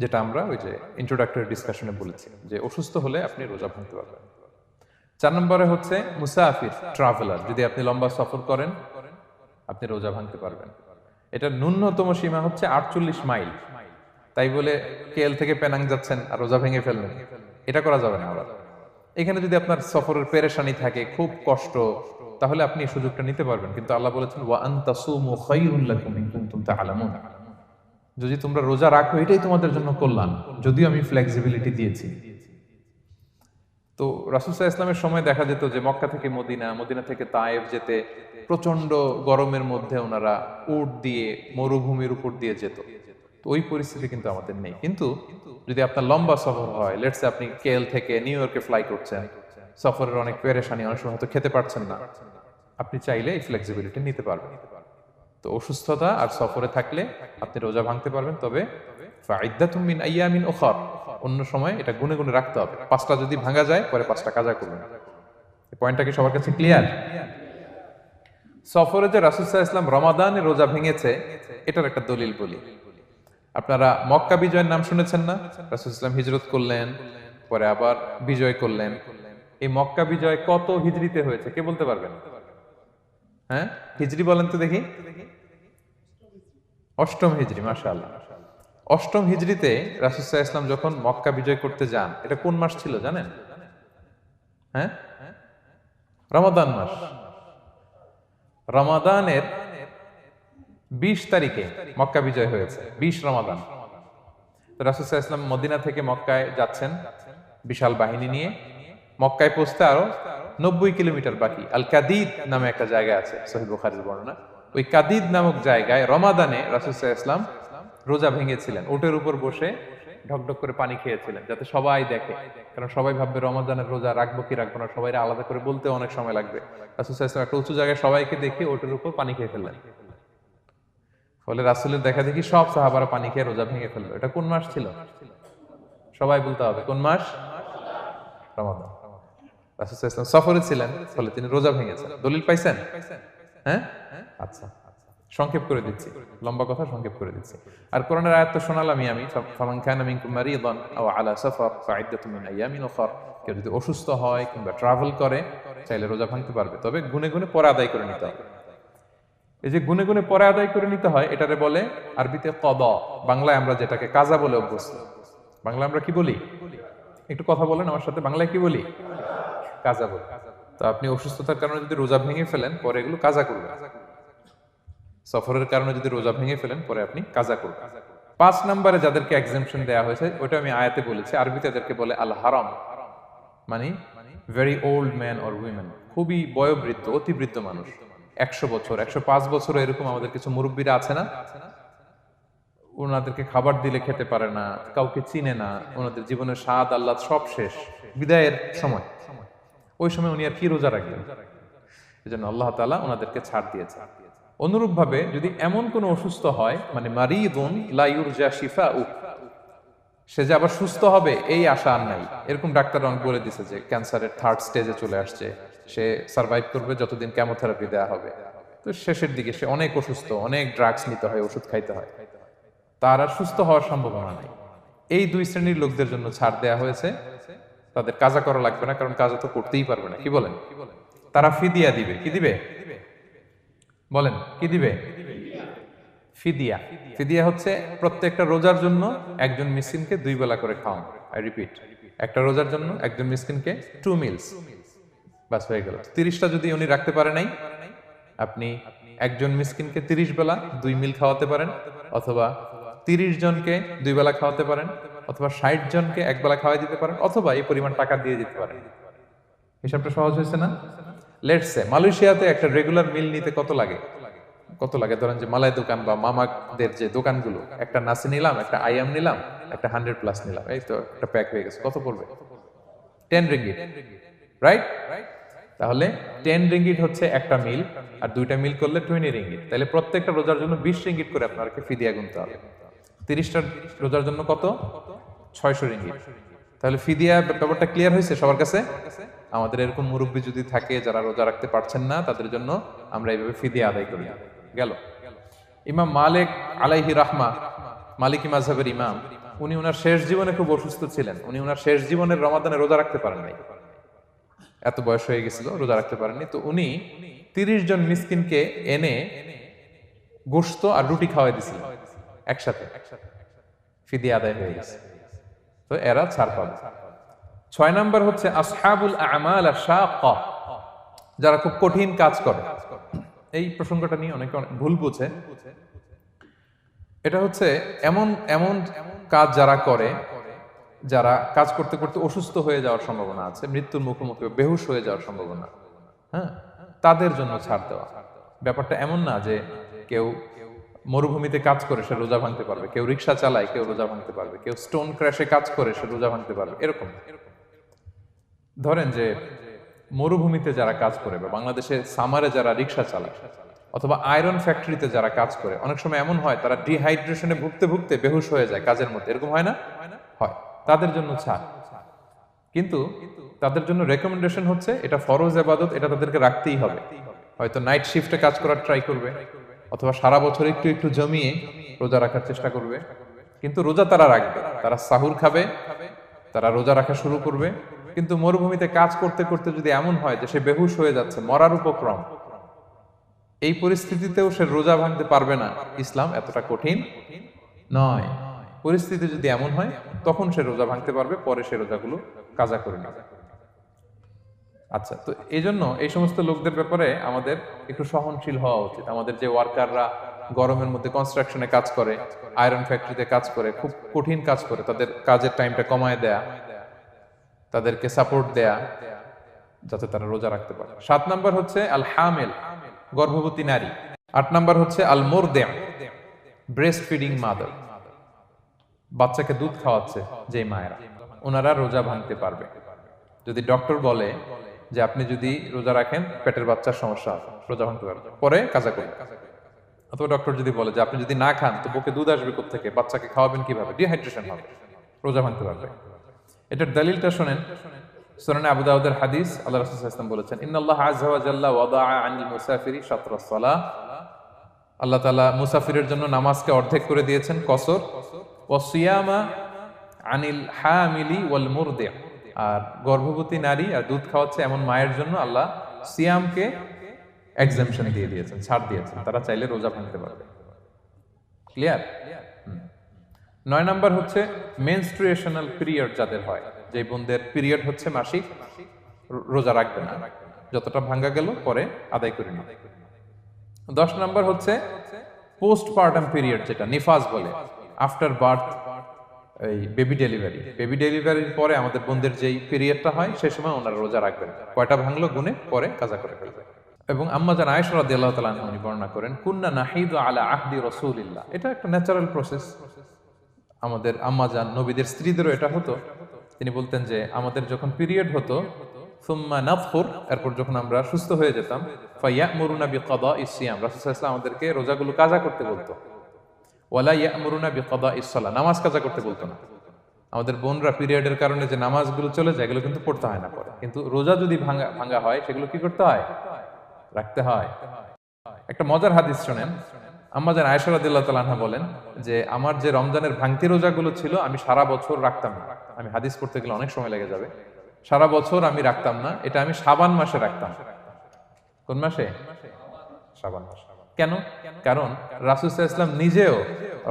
যেটা আমরা ওই যে ইন্ট্রোডাক্টরি ডিসকাশনে বলেছি যে অসুস্থ হলে আপনি রোজা ভাঙতে পারবেন। 4 নম্বরে হচ্ছে মুসাফির, ট্রাভেলার, যদি আপনি লম্বা সফর করেন আপনি রোজা ভাঙতে পারবেন। এটা ন্যূনতম সীমা হচ্ছে 48 মাইল। তাই বলে কেএল থেকে পেনাং যাচ্ছেন আর রোজা ভেঙে ফেললেন, এটা করা যাবে না। আবার এখানে যদি আপনার সফরের পেরেশানি থাকে, খুব কষ্ট, তাহলে আপনি এই সুযোগটা নিতে পারবেন। কিন্তু আল্লাহ বলেছেন ওয়া আন তাসুমু খায়রুল লাকুম ইন কুনতুম তা'লামুন, যদি তোমরা রোজা রাখো এটাই তোমাদের জন্য কল্যাণ, যদিও আমি ফ্লেক্সিবিলিটি দিয়েছি। তো রাসূল সাল্লাল্লাহু আলাইহি ওয়াসাল্লামের সময় দেখা যেত যে মক্কা থেকে মদিনা, মদিনা থেকে তায়েফ যেতে প্রচন্ড গরমের মধ্যে ওনারা উট দিয়ে মরুভূমির উপর দিয়ে যেত। তো ওই পরিস্থিতি কিন্তু আমাদের নেই। কিন্তু যদি আপনার লম্বা সফর হয়, লেটস সে আপনি কেএল থেকে নিউ ইয়র্কে ফ্লাই করছেন, সফরের অনেক পেরেশানি, অনেক সময় হয়তো খেতে পারছেন না, আপনি চাইলে এই ফ্লেক্সিবিলিটি নিতে পারবেন। তো অসুস্থতা আর সফরে থাকলে আপনি রোজা ভাঙতে পারবেন, তবে ফাইদ্দাতুম মিন আইয়ামিন উখর, অন্য সময় এটা গুনে গুনে রাখতে হবে। 5টা যদি ভাঙা যায় পরে 5টা কাজা করবেন। এই পয়েন্টটা কি সবার কাছে ক্লিয়ার? সফরে যে রাসূল সাল্লাল্লাহু আলাইহি ওয়াসাল্লাম রমাদানে রোজা ভেঙেছে, এটার একটা দলিল বলি। আপনারা মক্কা বিজয়ের নাম শুনেছেন না? রাসূল সাল্লাল্লাহু আলাইহি ওয়াসাল্লাম হিজরত করলেন, পরে আবার বিজয় করলেন। এই মক্কা বিজয় কত হিজরিতে হয়েছে কে বলতে পারবেন? হ্যাঁ, হিজরি বলেন তো দেখি। 8ম হিজরি, মাশাআল্লাহ। 8ম হিজরিতে রাসূল সাল্লাল্লাহু আলাইহি ওয়াসাল্লাম যখন মক্কা বিজয় করতে যান, এটা কোন মাস ছিল জানেন? হ্যাঁ, রমাদান মাস। রমাদানের 20 তারিখে মক্কা বিজয় হয়েছে, 20 রমাদান। তো রাসূল সাল্লাল্লাহু আলাইহি ওয়াসাল্লাম মদিনা থেকে মক্কায় যাচ্ছেন বিশাল বাহিনী নিয়ে। মক্কায় পৌঁছতে আরো 90 কিলোমিটার বাকি। আল কাদিদ নামে একটা জায়গা আছে, সহিহ বুখারীর বর্ণনা। ওই কাদিদ নামক জায়গায় রমাদানে রাসূল সাল্লাল্লাহু আলাইহি ওয়াসাল্লাম রোজা ভেঙেছিলেন, ওটের উপর বসে ঢকঢক করে পানি খেয়েছিলেন, যাতে সবাই দেখে। কারণ সবাই ভাববে রমাদানের রোজা রাখবো কি রাখবো না, সবাই আলাদা করে বলতে অনেক সময় লাগবে। রাসূল সাল্লাল্লাহু আলাইহি ওয়াসাল্লাম একটা উঁচু জায়গায় সবাইকে দেখে ওটের উপর পানি খেয়ে ফেললেন। ফলে রাসূলের দেখা দেখি সব সাহাবারা পানি খেয়ে রোজা ভেঙে ফেললো। এটা কোন মাস ছিল? সবাই বলতে হবে কোন মাস? রমাদান। রাসূল সাল্লাল্লাহু আলাইহি ওয়াসাল্লাম সফরে ছিলেন, ফলে তিনি রোজা ভেঙেছেন। দলিল পাইছেন? হ্যাঁ, আচ্ছা, সংক্ষেপ করে দিচ্ছি, লম্বা কথা সংক্ষেপ করে দিচ্ছি। আর কোরআনের আয়াত তো শোনালামই আমি, ফামান কানা মিনকুম মারিদান আও আলা সাফার ফাইদ্দাতুম মিন আইয়ামিন উখর, কেউ যদি অসুস্থ হয় কিংবা ট্রাভেল করে চাইলে রোজা ভাঙতে পারবে, তবে গুনে গুনে পরে আদায় করে নিতে হবে। এই যে গুনে গুনে পরে আদায় করে নিতে হয়, এটারে বলে আরবিতে কদা, বাংলায় আমরা যেটাকে কাজা বলে অভ্যস্ত। বাংলা আমরা কি বলি? একটু কথা বলেন আমার সাথে, বাংলায় কি বলি? কাজা বলি। তো আপনি অসুস্থতার কারণে যদি রোজা ভেঙে ফেলেন, পরে এগুলো কাজা করবেন। সফরের কারণে যদি রোজা ভেঙে ফেলেন, পরে আপনি কাজা করবেন। 5 নম্বরে যাদেরকে এক্সাম্পশন দেয়া হয়েছে, ওটা আমি আয়াতে বলেছি, আরবিতে তাদেরকে বলে আল হারাম, মানে very old man or women, খুবই বয়োবৃদ্ধ, অতিবৃদ্ধ মানুষ, 100 বছর 105 বছর, এরকম আমাদের কিছু মুরব্বীরা আছে না, ওনাদেরকে খাবার দিলে খেতে পারে না, কাউকে চিনে না, ওনাদের জীবনের স্বাদ আহ্লাদ সব শেষ, বিদায়ের সময়। ওই সময় উনি আর কি রোজা রাখবেন? এজন্য আল্লাহ তাআলা ওনাদেরকে ছাড় দিয়েছে। অনুরূপভাবে যদি এমন কোনো অসুস্থ হয়, মানে মারিদুন লা ইউরজা শিফাউ, সে যে আবার সুস্থ হবে এই আশা আর নাই। এরকম ডাক্তার অনেক বলে দিছে যে ক্যান্সারের 3rd স্টেজে চলে আসছে, সে সার্ভাইভ করবে যতদিন কেমোথেরাপি দেওয়া হবে। তো শেষের দিকে সে অনেক অসুস্থ, অনেক ড্রাগস নিতে হয়, ওষুধ খাইতে হয়, তার আর সুস্থ হওয়ার সম্ভাবনা নাই। এই 2 শ্রেণীর লোকদের জন্য ছাড় দেয়া হয়েছে, তাদের কাজা করা লাগবে না, কারণ কাজা তো করতেই পারবে না। কি বলেন? তারা ফিদিয়া দিবে। কি দিবে বলেন? কি দিবে? ফিদিয়া। ফিদিয়া হচ্ছে প্রত্যেকটা রোজার জন্য একজন মিসকিনকে 2 বেলা করে খাওয়ানো। আই রিপিট, একটা রোজার জন্য একজন মিসকিনকে 2 মিলস, বাস হয়ে গেল। 30টা যদি উনি রাখতে পারে নাই, আপনি একজন মিসকিনকে 30 বেলা 2 মিল খাওয়াতে পারেন, অথবা 30 জনকে 2 বেলা খাওয়াতে পারেন, অথবা 60 জনকে 1 বেলা খাওয়াই দিতে পারেন, অথবা এই পরিমাণ টাকা দিয়ে দিতে পারেন। হিসাবটা সহজ হয়েছে না? লেটস সে মালয়েশিয়াতে একটা রেগুলার মিল নিতে কত লাগে? ধরেন যে মালাই দোকান বা মামাদের যে দোকানগুলো, একটা নাসি নিলাম, একটা আইয়াম নিলাম, একটা 100+ নিলাম, এই তো একটা প্যাক হয়ে গেছে। কত পড়বে? 10 রিঙ্গিট, রাইট? তাহলে 10 রিঙ্গিট হচ্ছে একটা মিল, আর 2টা মিল করলে 20 রিঙ্গিট। তাহলে প্রত্যেকটা রোজার জন্য 20 রিঙ্গিট করে আপনাকে ফিদিয়া গুনতে হবে। 30টা রোজার জন্য কত? 600 রিঙ্গিট। তাহলে ফিদিয়া ব্যাপারটা ক্লিয়ার হয়েছে সবার কাছে? আমাদের এরকম মুরব্বী যদি থাকে যারা রোজা রাখতে পারছেন না, তাদের জন্য আমরা এইভাবে ফিদিয়া আদায় করি। গেল। ইমাম মালিক আলাইহি রাহমা, মালিকি মাযহাবের ইমাম, উনি ওনার শেষ জীবনে খুব অসুস্থ ছিলেন। উনি ওনার শেষ জীবনের রমাদানে রোজা রাখতে পারেন নাই, এত বয়স হয়ে গেছিল, রোজা রাখতে পারেননি। তো উনি 30 জন মিসকিনকে এনে গোশত আর রুটি খাওয়াই দিছিলেন একসাথে। ফিদিয়া আদায় হয়ে গেছে, তো এরা ছাড় পাবে। 6 নাম্বার হচ্ছে আসহাবুল আমাল আশ-শাক্কা, যারা খুব কঠিন কাজ করে। এই প্রসঙ্গটা নিয়ে অনেকে অনেক ভুল বুঝে। এটা হচ্ছে এমন এমন কাজ যারা করে, যারা কাজ করতে করতে অসুস্থ হয়ে যাওয়ার সম্ভাবনা আছে, মৃত্যুর মুখোমুখি, বেহুশ হয়ে যাওয়ার সম্ভাবনা, হ্যাঁ, তাদের জন্য ছাড় দেওয়া। ব্যাপারটা এমন না যে কেউ মরুভূমিতে কাজ করে সে রোজা ভাঙতে পারবে, কেউ রিক্সা চালায় কেউ রোজা ভাঙতে পারবে, কেউ স্টোন ক্র্যাশে কাজ করে সে রোজা ভাঙতে পারবে, এরকম। ধরেন যে মরুভূমিতে যারা কাজ করে, বা বাংলাদেশে সামারে যারা রিক্সা চালায়, অথবা আয়রন ফ্যাক্টরিতে যারা কাজ করে, অনেক সময় এমন হয় তারা ডিহাইড্রেশনে ভুগতে ভুগতে বেহুশ হয়ে যায় কাজের মধ্যে, এরকম হয় না? হয়। তাদের জন্য ছাড়, কিন্তু তাদের জন্য রেকমেন্ডেশন হচ্ছে এটা ফরজ ইবাদত, এটা তাদেরকে রাখতেই হবে। হয়তো নাইট শিফটে কাজ করার ট্রাই করবে, অথবা সারা বছর একটু একটু জমিয়ে রোজা রাখার চেষ্টা করবে, কিন্তু রোজা তারা রাখবে, তারা সাহুর খাবে, তারা রোজা রাখা শুরু করবে। কিন্তু মরুভূমিতে কাজ করতে করতে যদি এমন হয় যে সে বেহুশ হয়ে যাচ্ছে, মরার উপক্রম, এই পরিস্থিতিতেও সে রোজা ভাঙতে পারবে না, ইসলাম এতটা কঠিন নয়। পরিস্থিতি যদি এমন হয় তখন সে রোজা ভাঙতে পারবে, পরে সে রোজাগুলো কাজা করে নেবে। আচ্ছা, তো এই জন্য এই সমস্ত লোকদের ব্যাপারে আমাদের একটু সহনশীল হওয়া উচিত। আমাদের যে ওয়ার্কাররা গরমের মধ্যে কনস্ট্রাকশনে কাজ করে, আয়রন ফ্যাক্টরিতে কাজ করে, খুব কঠিন কাজ করে, তাদের কাজের টাইমটা কমায় দেয়া, তাদেরকে সাপোর্ট দেয়া, যাতে তারা রোজা রাখতে পারে। 7 নাম্বার হচ্ছে আল হামিল, গর্ভবতী নারী। 8 নাম্বার হচ্ছে আল মুরদি', ব্রেস্ট ফিডিং মাদার, বাচ্চাকে দুধ খাওয়াচ্ছে যে মায়েরা, ওনারা রোজা ভাঙতে পারবে। যদি ডক্টর বলে যে আপনি যদি রোজা রাখেন পেটের বাচ্চার সমস্যা হবে, রোজা ভাঙতে পারবে, পরে কাজা করবে। অথবা ডক্টর যদি বলে যে আপনি যদি না খান তো বুকে দুধ আসবে কোত্থেকে, বাচ্চাকে খাওয়াবেন কিভাবে, ডিহাইড্রেশন হবে, রোজা ভাঙতে পারবে। এটার দলিলটা শোনেন, সুনানে আবু দাউদের হাদিস, আল্লাহ রাসূল সাল্লাল্লাহু আলাইহি ওয়াসাল্লাম বলেছেন, ইন্নাল্লাহ আযজা ওয়া জাল্লা ওয়াদাআ আনিল মুসাফিরি শাতরাস সালাহ, আল্লাহ তাআলা মুসাফিরের জন্য নামাজকে অর্ধেক করে দিয়েছেন, কসর। ওয়া সিয়ামা আনিল হামিলি ওয়াল মুরদি', আর গর্ভবতী নারী আর দুধ খাওয়াচ্ছে এমন মায়ের জন্য আল্লাহ সিয়ামকে এক্সাম্পশন দিয়ে দিয়েছেন, ছাড় দিয়েছেন, তারা চাইলে রোজা ভাঙতে পারবে। ক্লিয়ার? 9 নাম্বার হচ্ছে মেনস্ট্রুয়েশনাল পিরিয়ড যাদের হয়, যে বোনদের পিরিয়ড হচ্ছে মাসিক, রোজা রাখবে না, যতটা ভাঙ্গা গেল পরে আদায় করে নেবে। 10 নাম্বার হচ্ছে পোস্টপার্টাম পিরিয়ড, যেটা নিফাস বলে, আফটার বার্থ, এই বেবি ডেলিভারি, বেবি ডেলিভারির পরে আমাদের বোনদের যেই পিরিয়ডটা হয় সে সময় ওনারা রোজা রাখবেন, কয়টা ভাঙলো গুনে পরে কাজা করে ফেলবে। এবং আম্মা জান আয়েশা রাদিয়াল্লাহু তাআলা আনহা বর্ণনা করেন, কুন্না নাহিদু আলা আহদি রাসূলিল্লাহ, এটা একটা ন্যাচারাল প্রসেস, আমাদের আম্মা জান নবীদের স্ত্রীদেরও এটা হতো। তিনি বলতেন যে আমাদের যখন পিরিয়ড হতো, সুম্মা নাতহুর, এরপর যখন আমরা সুস্থ হয়ে যেতাম, ফায়ামুরুনা বিকাদাইস সিয়াম, রাসূল সাল্লাল্লাহু আলাইহি ওয়াসাল্লাম আমাদেরকে রোজাগুলো কাজা করতে বলতো, ওয়ালা ইয়ামুরুনা বিকাদাইস সালাহ, নামাজ কাজা করতে বলতো না। আমাদের বোনরা পিরিয়ডের কারণে যে নামাজগুলো চলে যায় এগুলো কিন্তু পড়তে হয় না পরে, কিন্তু রোজা যদি ভাঙা ভাঙা হয় সেগুলো কি করতে হয়? রাখতে হয়। একটা মজার হাদিস শোনেন, আম্মা জান আয়েশা রাদিয়াল্লাহু তাআলা আনহা বলেন যে আমার যে রমজানের ভাঙতি রোজাগুলো ছিল আমি সারা বছর রাখতাম না। আমি হাদিস পড়তে গেলে অনেক সময় লেগে যাবে। সারা বছর আমি রাখতাম না, এটা আমি শাবান মাসে রাখতাম। কোন মাসে? শাবান মাসে। কেন? কারণ রাসূল সাল্লাল্লাহু আলাইহি ওয়াসাল্লাম নিজেও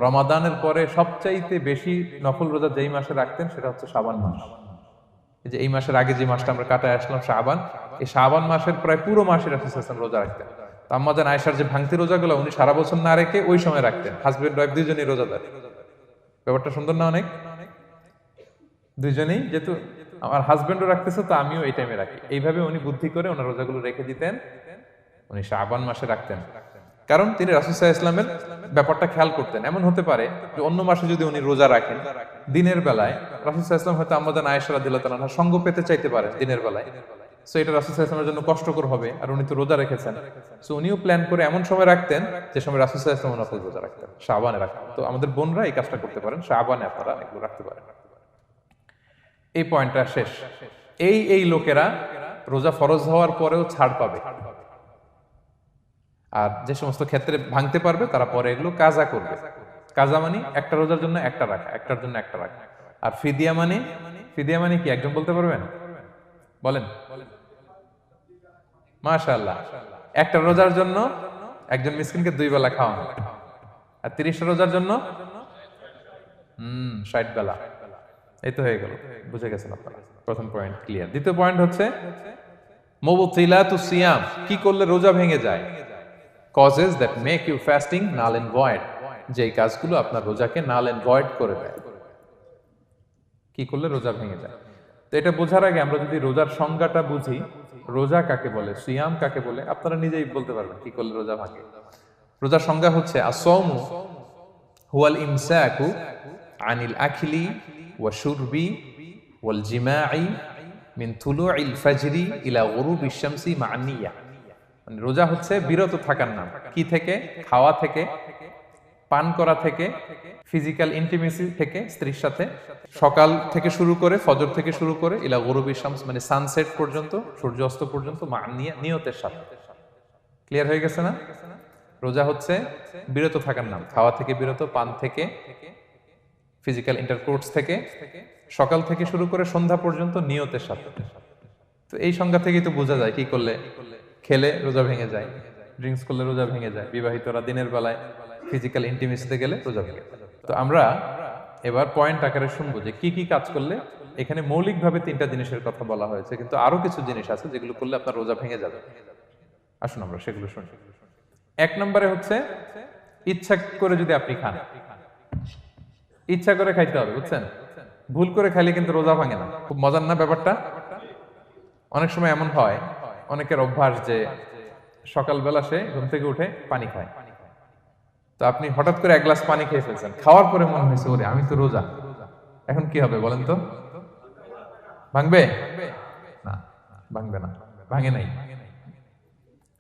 রমাদানের পরে সবচাইতে বেশি নফল রোজা যেই মাসে রাখতেন সেটা হচ্ছে শাবান মাস। এই যে এই মাসের আগে যে মাসটা আমরা কাটায় আসলাম শাবান, এই শাবান মাসের প্রায় পুরো মাসে রাসূল সাল্লাল্লাহু আলাইহি ওয়াসাল্লাম রোজা রাখতেন। তো আম্মা জান আয়েশার যে ভাঙতি রোজাগুলো উনি সারা বছর না রেখে ওই সময় রাখতেন। হাজবেন্ড ওয়াইফ দুইজনই রোজাদার। ব্যাপারটা সুন্দর না অনেক? দুইজনেই যেহেতু আমার হাজবেন্ডও রাখতেছে তো আমিও এই টাইমে রাখি, এইভাবে উনি বুদ্ধি করে ওনার রোজাগুলো রেখে দিতেন। উনি শাবান মাসে রাখতেন কারণ তিনি রাসূল সাল্লাল্লাহু আলাইহি ওয়াসাল্লামের ব্যাপারটা খেয়াল করতেন। এমন হতে পারে যে অন্য মাসে যদি উনি রোজা রাখেন দিনের বেলায় রাসূল সাল্লাল্লাহু আলাইহি ওয়াসাল্লাম হয়তো আম্মা জান আয়েশা রাদিয়াল্লাহু তাআলা আনহার সঙ্গ পেতে চাইতে পারেন দিনের বেলায়। সো এটা রাসূল সাল্লাল্লাহু আলাইহি ওয়াসাল্লামের জন্য কষ্টকর হবে, আর উনি তো রোজা রেখেছেন। সো উনিও প্ল্যান করে এমন সময় রাখতেন যে সময় রাসূল সাল্লাল্লাহু আলাইহি ওয়াসাল্লাম নফল রোজা রাখতেন, শাবানে রাখতেন। তো আমাদের বোনরা এই কাজটা করতে পারেন, শাবানে আপনারা এগুলো রাখতে পারেন। এই পয়েন্টটা শেষ। এই লোকেরা রোজা ফরজ হওয়ার পরেও ছাড় পাবে, আর যে সমস্ত ক্ষেত্রে ভাঙতে পারবে তারা পরে এগুলো কাজা করবে। কাজা মানে একটা রোজার জন্য একটা রাখা, একটার জন্য একটা রাখা। আর ফিদিয়া মানে কি একজন বলতে পারবেন? বলেন। মাশাআল্লাহ, একটা রোজার জন্য একজন মিসকিনকে 2 বেলা খাওয়ানো, আর 30টা রোজার জন্য 60 বেলা। এই তো হয়ে গেল, বুঝে গেছেন আপনারা। প্রথম পয়েন্ট ক্লিয়ার। দ্বিতীয় পয়েন্ট হচ্ছে মুবতিলাতুস সিয়াম, কি করলে রোজা ভেঙে যায়। causes that make you fasting null and void, যে কাজগুলো আপনার রোজাকে null and void করে দেয়। কি করলে রোজা ভেঙে যায়? তো এটা বোঝার আগে আমরা যদি রোজার সংজ্ঞাটা বুঝি, রোজা কাকে বলে, সিয়াম কাকে বলে, আপনারা নিজেই বলতে পারবেন কি করলে রোজা ভাঙে। রোজার সংজ্ঞা হচ্ছে আসওমু হুয়াল ইমসাকু আনিল আখলি ওয়া শুরবি ওয়াল জিমাই মিন তুলুইল ফাজরি ইলা গুরুবিশ শামসি মা'আন নিয়া। মানে রোজা হচ্ছে বিরত থাকার নাম। কি থেকে? খাওয়া থেকে, পান করা থেকে, ফিজিক্যাল ইন্টিমেসি থেকে স্ত্রীর সাথে, সকাল থেকে শুরু করে, ফজর থেকে শুরু করে ইলা গুরুবিশ শামস মানে সানসেট পর্যন্ত, সূর্যাস্ত পর্যন্ত, মা'আন নিয়া নিয়তের সাথে। ক্লিয়ার হয়ে গেছে না? রোজা হচ্ছে বিরত থাকার নাম। খাওয়া থেকে বিরত, পান থেকে, ফিজিক্যাল ইন্টারকোর্স থেকে, সকাল থেকে শুরু করে সন্ধ্যা পর্যন্ত নিয়তের সাথে। তো এই সংজ্ঞা থেকেই তো বোঝা যায় কি করলে, খেলে রোজা ভেঙে যায়, ড্রিঙ্কস করলে রোজা ভেঙে যায়, বিবাহিতরা দিনের বেলায় ফিজিক্যাল ইন্টিমেসিতে গেলে রোজা ভেঙে যায়। তো আমরা এবার পয়েন্ট আকারে শুনবো যে কি কি কাজ করলে। এখানে মৌলিকভাবে 3টা জিনিসের কথা বলা হয়েছে, কিন্তু আরো কিছু জিনিস আছে যেগুলো করলে আপনার রোজা ভেঙে যাবে। আসুন আমরা সেগুলো শুনি। 1 নম্বরে হচ্ছে ইচ্ছা করে যদি আপনি খান, ইচ্ছা করে খাইতে হবে, বুঝছেন? ভুল করে খাইলে কিন্তু রোজা ভাঙে না। খুব মজার না ব্যাপারটা? অনেক সময় এমন হয়, অনেকের অভ্যাস যে সকালবেলা সে ঘুম থেকে উঠে পানি খায়। তো আপনি হঠাৎ করে 1 গ্লাস পানি খেয়ে ফেলছেন, খাওয়ার পরে মনে হয়েছে ওরে আমি তো রোজা, এখন কি হবে বলেন তো? ভাঙবে না? ভাঙবে না, ভাঙে নাই।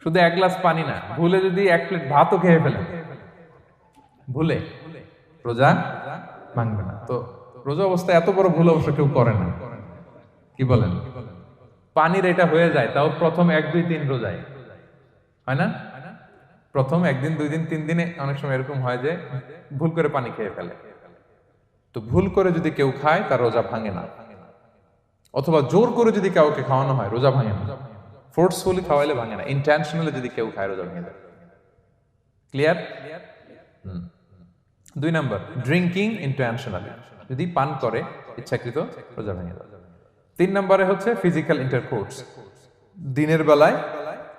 শুধু 1 গ্লাস পানি না, ভুলে যদি 1 প্লেট ভাতও খেয়ে ফেলেন, ভুলে, রোজা ভাঙবে না। তো রোজা অবস্থায় এত বড় ভুল অবশ্য কেউ করে না, কি বলেন? পানির এটা হয়ে যায়, তাও প্রথম 1, 2, 3 রোজায় হয় না? প্রথম 1 দিন, 2 দিন, 3 দিনে অনেক সময় এরকম হয় যে ভুল করে পানি খেয়ে ফেলে। তো ভুল করে যদি কেউ খায় তার রোজা ভাঙে না, অথবা জোর করে যদি কাউকে খাওয়ানো হয় রোজা ভাঙে না। ফোর্সফুলি খাওয়াইলে ভাঙে না, ইন্টেনশনালি যদি কেউ খায় রোজা ভেঙে যায়। ক্লিয়ার? 2 নাম্বার ড্রিঙ্কিং ইন্টেনশনালি, যদি পান করে ইচ্ছাকৃত রোজা ভেঙে যায়। 3 নম্বরে হচ্ছে ফিজিক্যাল ইন্টারকোর্স, দিনের বেলায়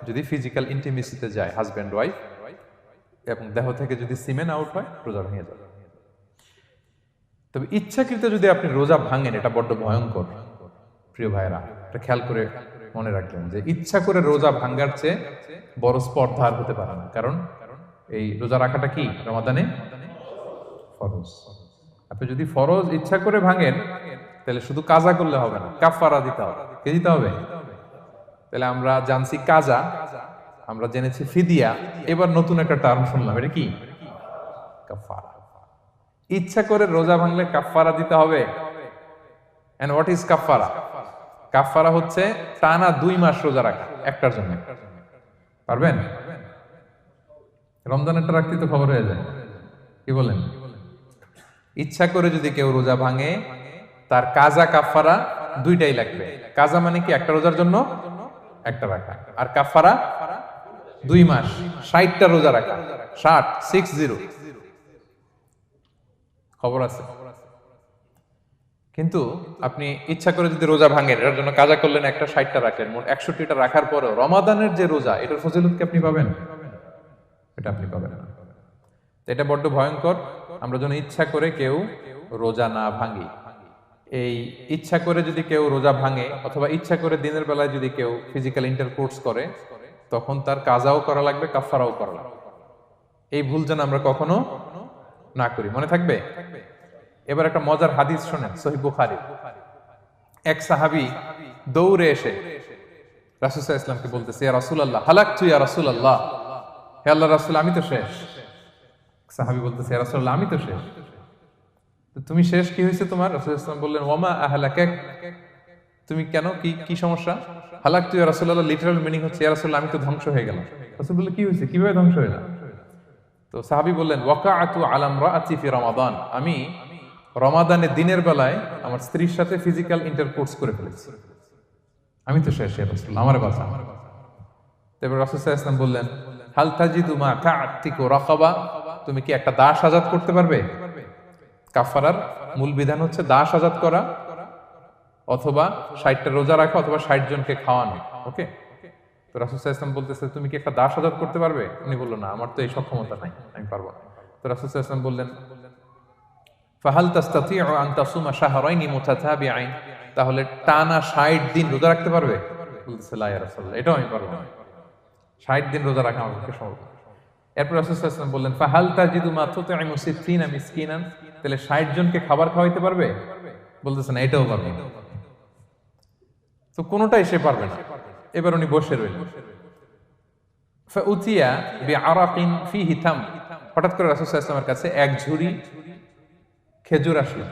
যদি ফিজিক্যাল ইন্টিমেসিতে যায় হাজব্যান্ড ওয়াইফ এবং দেহ থেকে যদি সিমেন আউট হয় রোজা ভেঙে যাবে। তবে ইচ্ছাকৃত যদি আপনি রোজা ভাঙেন এটা বড্ড ভয়ঙ্কর প্রিয় ভাইরা, এটা খেয়াল করে মনে রাখবেন যে ইচ্ছা করে রোজা ভাঙার চেয়ে বড় স্পর্ধা আর হতে পারে না। কারণ এই রোজা রাখাটা কি রমাদানে ফরজ। আপনি যদি ফরজ ইচ্ছা করে ভাঙেন তাহলে শুধু কাজা করলে হবে না, কাফারা দিতে হবে। কে দিতে হবে? তাহলে আমরা জানছি কাজা, আমরা জেনেছি ফিদিয়া, এবার নতুন একটা টার্ম শুনলাম, এটা কি? কাফারা। ইচ্ছা করে রোজা ভাঙলে কাফারা দিতে হবে। এন্ড হোয়াট ইজ কাফারা? কাফারা হচ্ছে টানা 2 মাস রোজা রাখা একটার জন্য। পারবেন? রমজানেরটা রাখতে তো খবর হয়ে যায়, কি বলেন? ইচ্ছা করে যদি কেউ রোজা ভাঙে, তার কাজা কাফারা দুইটাই লাগবে। কাজা মানে কি? একটা রোজার জন্য একটা রাখা, আর কাফারা 2 মাস 60টা রোজা রাখা। 60 খবর আছে। কিন্তু আপনি ইচ্ছা করে যদি রোজা ভাঙেন, এটার জন্য কাজা করলেন, একটা 60টা রাখলেন, মোট 61টা রাখার পরেও রমাদানের যে রোজা, এটার ফজিলত কি আপনি পাবেন? এটা আপনি পাবেন না। এটা বড্ড ভয়ঙ্কর। আমরা যেন ইচ্ছা করে কেউ রোজা না ভাঙি। এই ইচ্ছা করে যদি কেউ রোজা ভাঙে, অথবা ইচ্ছা করে দিনের বেলায় যদি কেউ ফিজিক্যাল ইন্টারকোর্স করে, তখন তার কাজাও করা লাগবে, কাফারাও করা লাগবে। এই ভুল যেন আমরা কখনো না করি, মনে থাকবে। এবার একটা মজার হাদিস শোনেন, সহিহ বুখারী। এক সাহাবী দৌড়ে এসে রাসূল সাল্লাল্লাহু আলাইহি ওয়াসাল্লামকে বলতেছে, ইয়া রাসূলুল্লাহ, হালাকতু ইয়া রাসূলুল্লাহ, হে আল্লাহর রাসূল, আমি তো শেষ। সাহাবী বলতেছে, ইয়া রাসূলুল্লাহ, আমি তো শেষ। তো তুমি শেষ, কি হয়েছে তোমার? রাসূল সাল্লাল্লাহু আলাইহি ওয়াসাল্লাম বললেন, ওয়ামা আহলাকাক, তুমি কেন, কি সমস্যা? হালাকতু ইয়া রাসূলুল্লাহ লিটারাল মিনিং হচ্ছে, ইয়া রাসূলুল্লাহ, আমি তো ধ্বংস হয়ে গেলাম। রাসূল বললেন, কি হয়েছে, কিভাবে ধ্বংস হয়ে গেলাম? তো সাহাবী বললেন, ওয়াকাআতু আলা ইমরাআতি ফি রমাদান, আমি রমাদানের দিনের বেলায় আমার স্ত্রীর সাথে ফিজিক্যাল ইন্টারকোর্স করে ফেলেছি, আমি তো শেষ, ইয়া রাসূলুল্লাহ, আমার বাঁচা। তারপর রাসূল সাল্লাল্লাহু আলাইহি ওয়াসাল্লাম বললেন, হাল তাজিদু মা তা'তিকু রাকাবা, তুমি কি একটা দাস আজাদ করতে পারবে? কাফারার মূল বিধান হচ্ছে দাস আজাদ করা, অথবা 60টা রোজা রাখা, অথবা 60 জনকে খাওয়ানো। ওকে, তো রাসূল সাল্লাল্লাহু আলাইহি ওয়াসাল্লাম বলতেছে, তুমি কি একটা দাস আজাদ করতে পারবে? উনি বলল, না, আমার তো এই সক্ষমতা নাই, আমি পারবো না। তো রাসূল সাল্লাল্লাহু আলাইহি ওয়াসাল্লাম বললেন, ফাহাল তাস্তাতিউ আন তাসুমা শাহরাইনি মুতাতাবিআইন, তাহলে টানা 60 দিন রোজা রাখতে পারবে? বলতেছে, লা ইয়া রাসূলুল্লাহ, এটাও আমি পারবো না, 60 দিন রোজা রাখা আমার পক্ষে সম্ভব না। এরপর রাসূল সাল্লাল্লাহু আলাইহি ওয়াসাল্লাম বললেন, ফাহাল তাজিদু মা তুতঈমু 60 মিসকিনান, তাহলে 60 জনকে খাবার খাওয়াইতে পারবে? বলতেছে, না, এটাও পারবো না। তো কোনোটাই সে পারবে না। এবার উনি বসে রইলেন। ফাউতিয়া বিআরাকিন ফিহি তাম, হঠাৎ করে রাসূল সাল্লাল্লাহু আলাইহি ওয়াসাল্লামের কাছে এক ঝুড়ি খেজুর আসলো।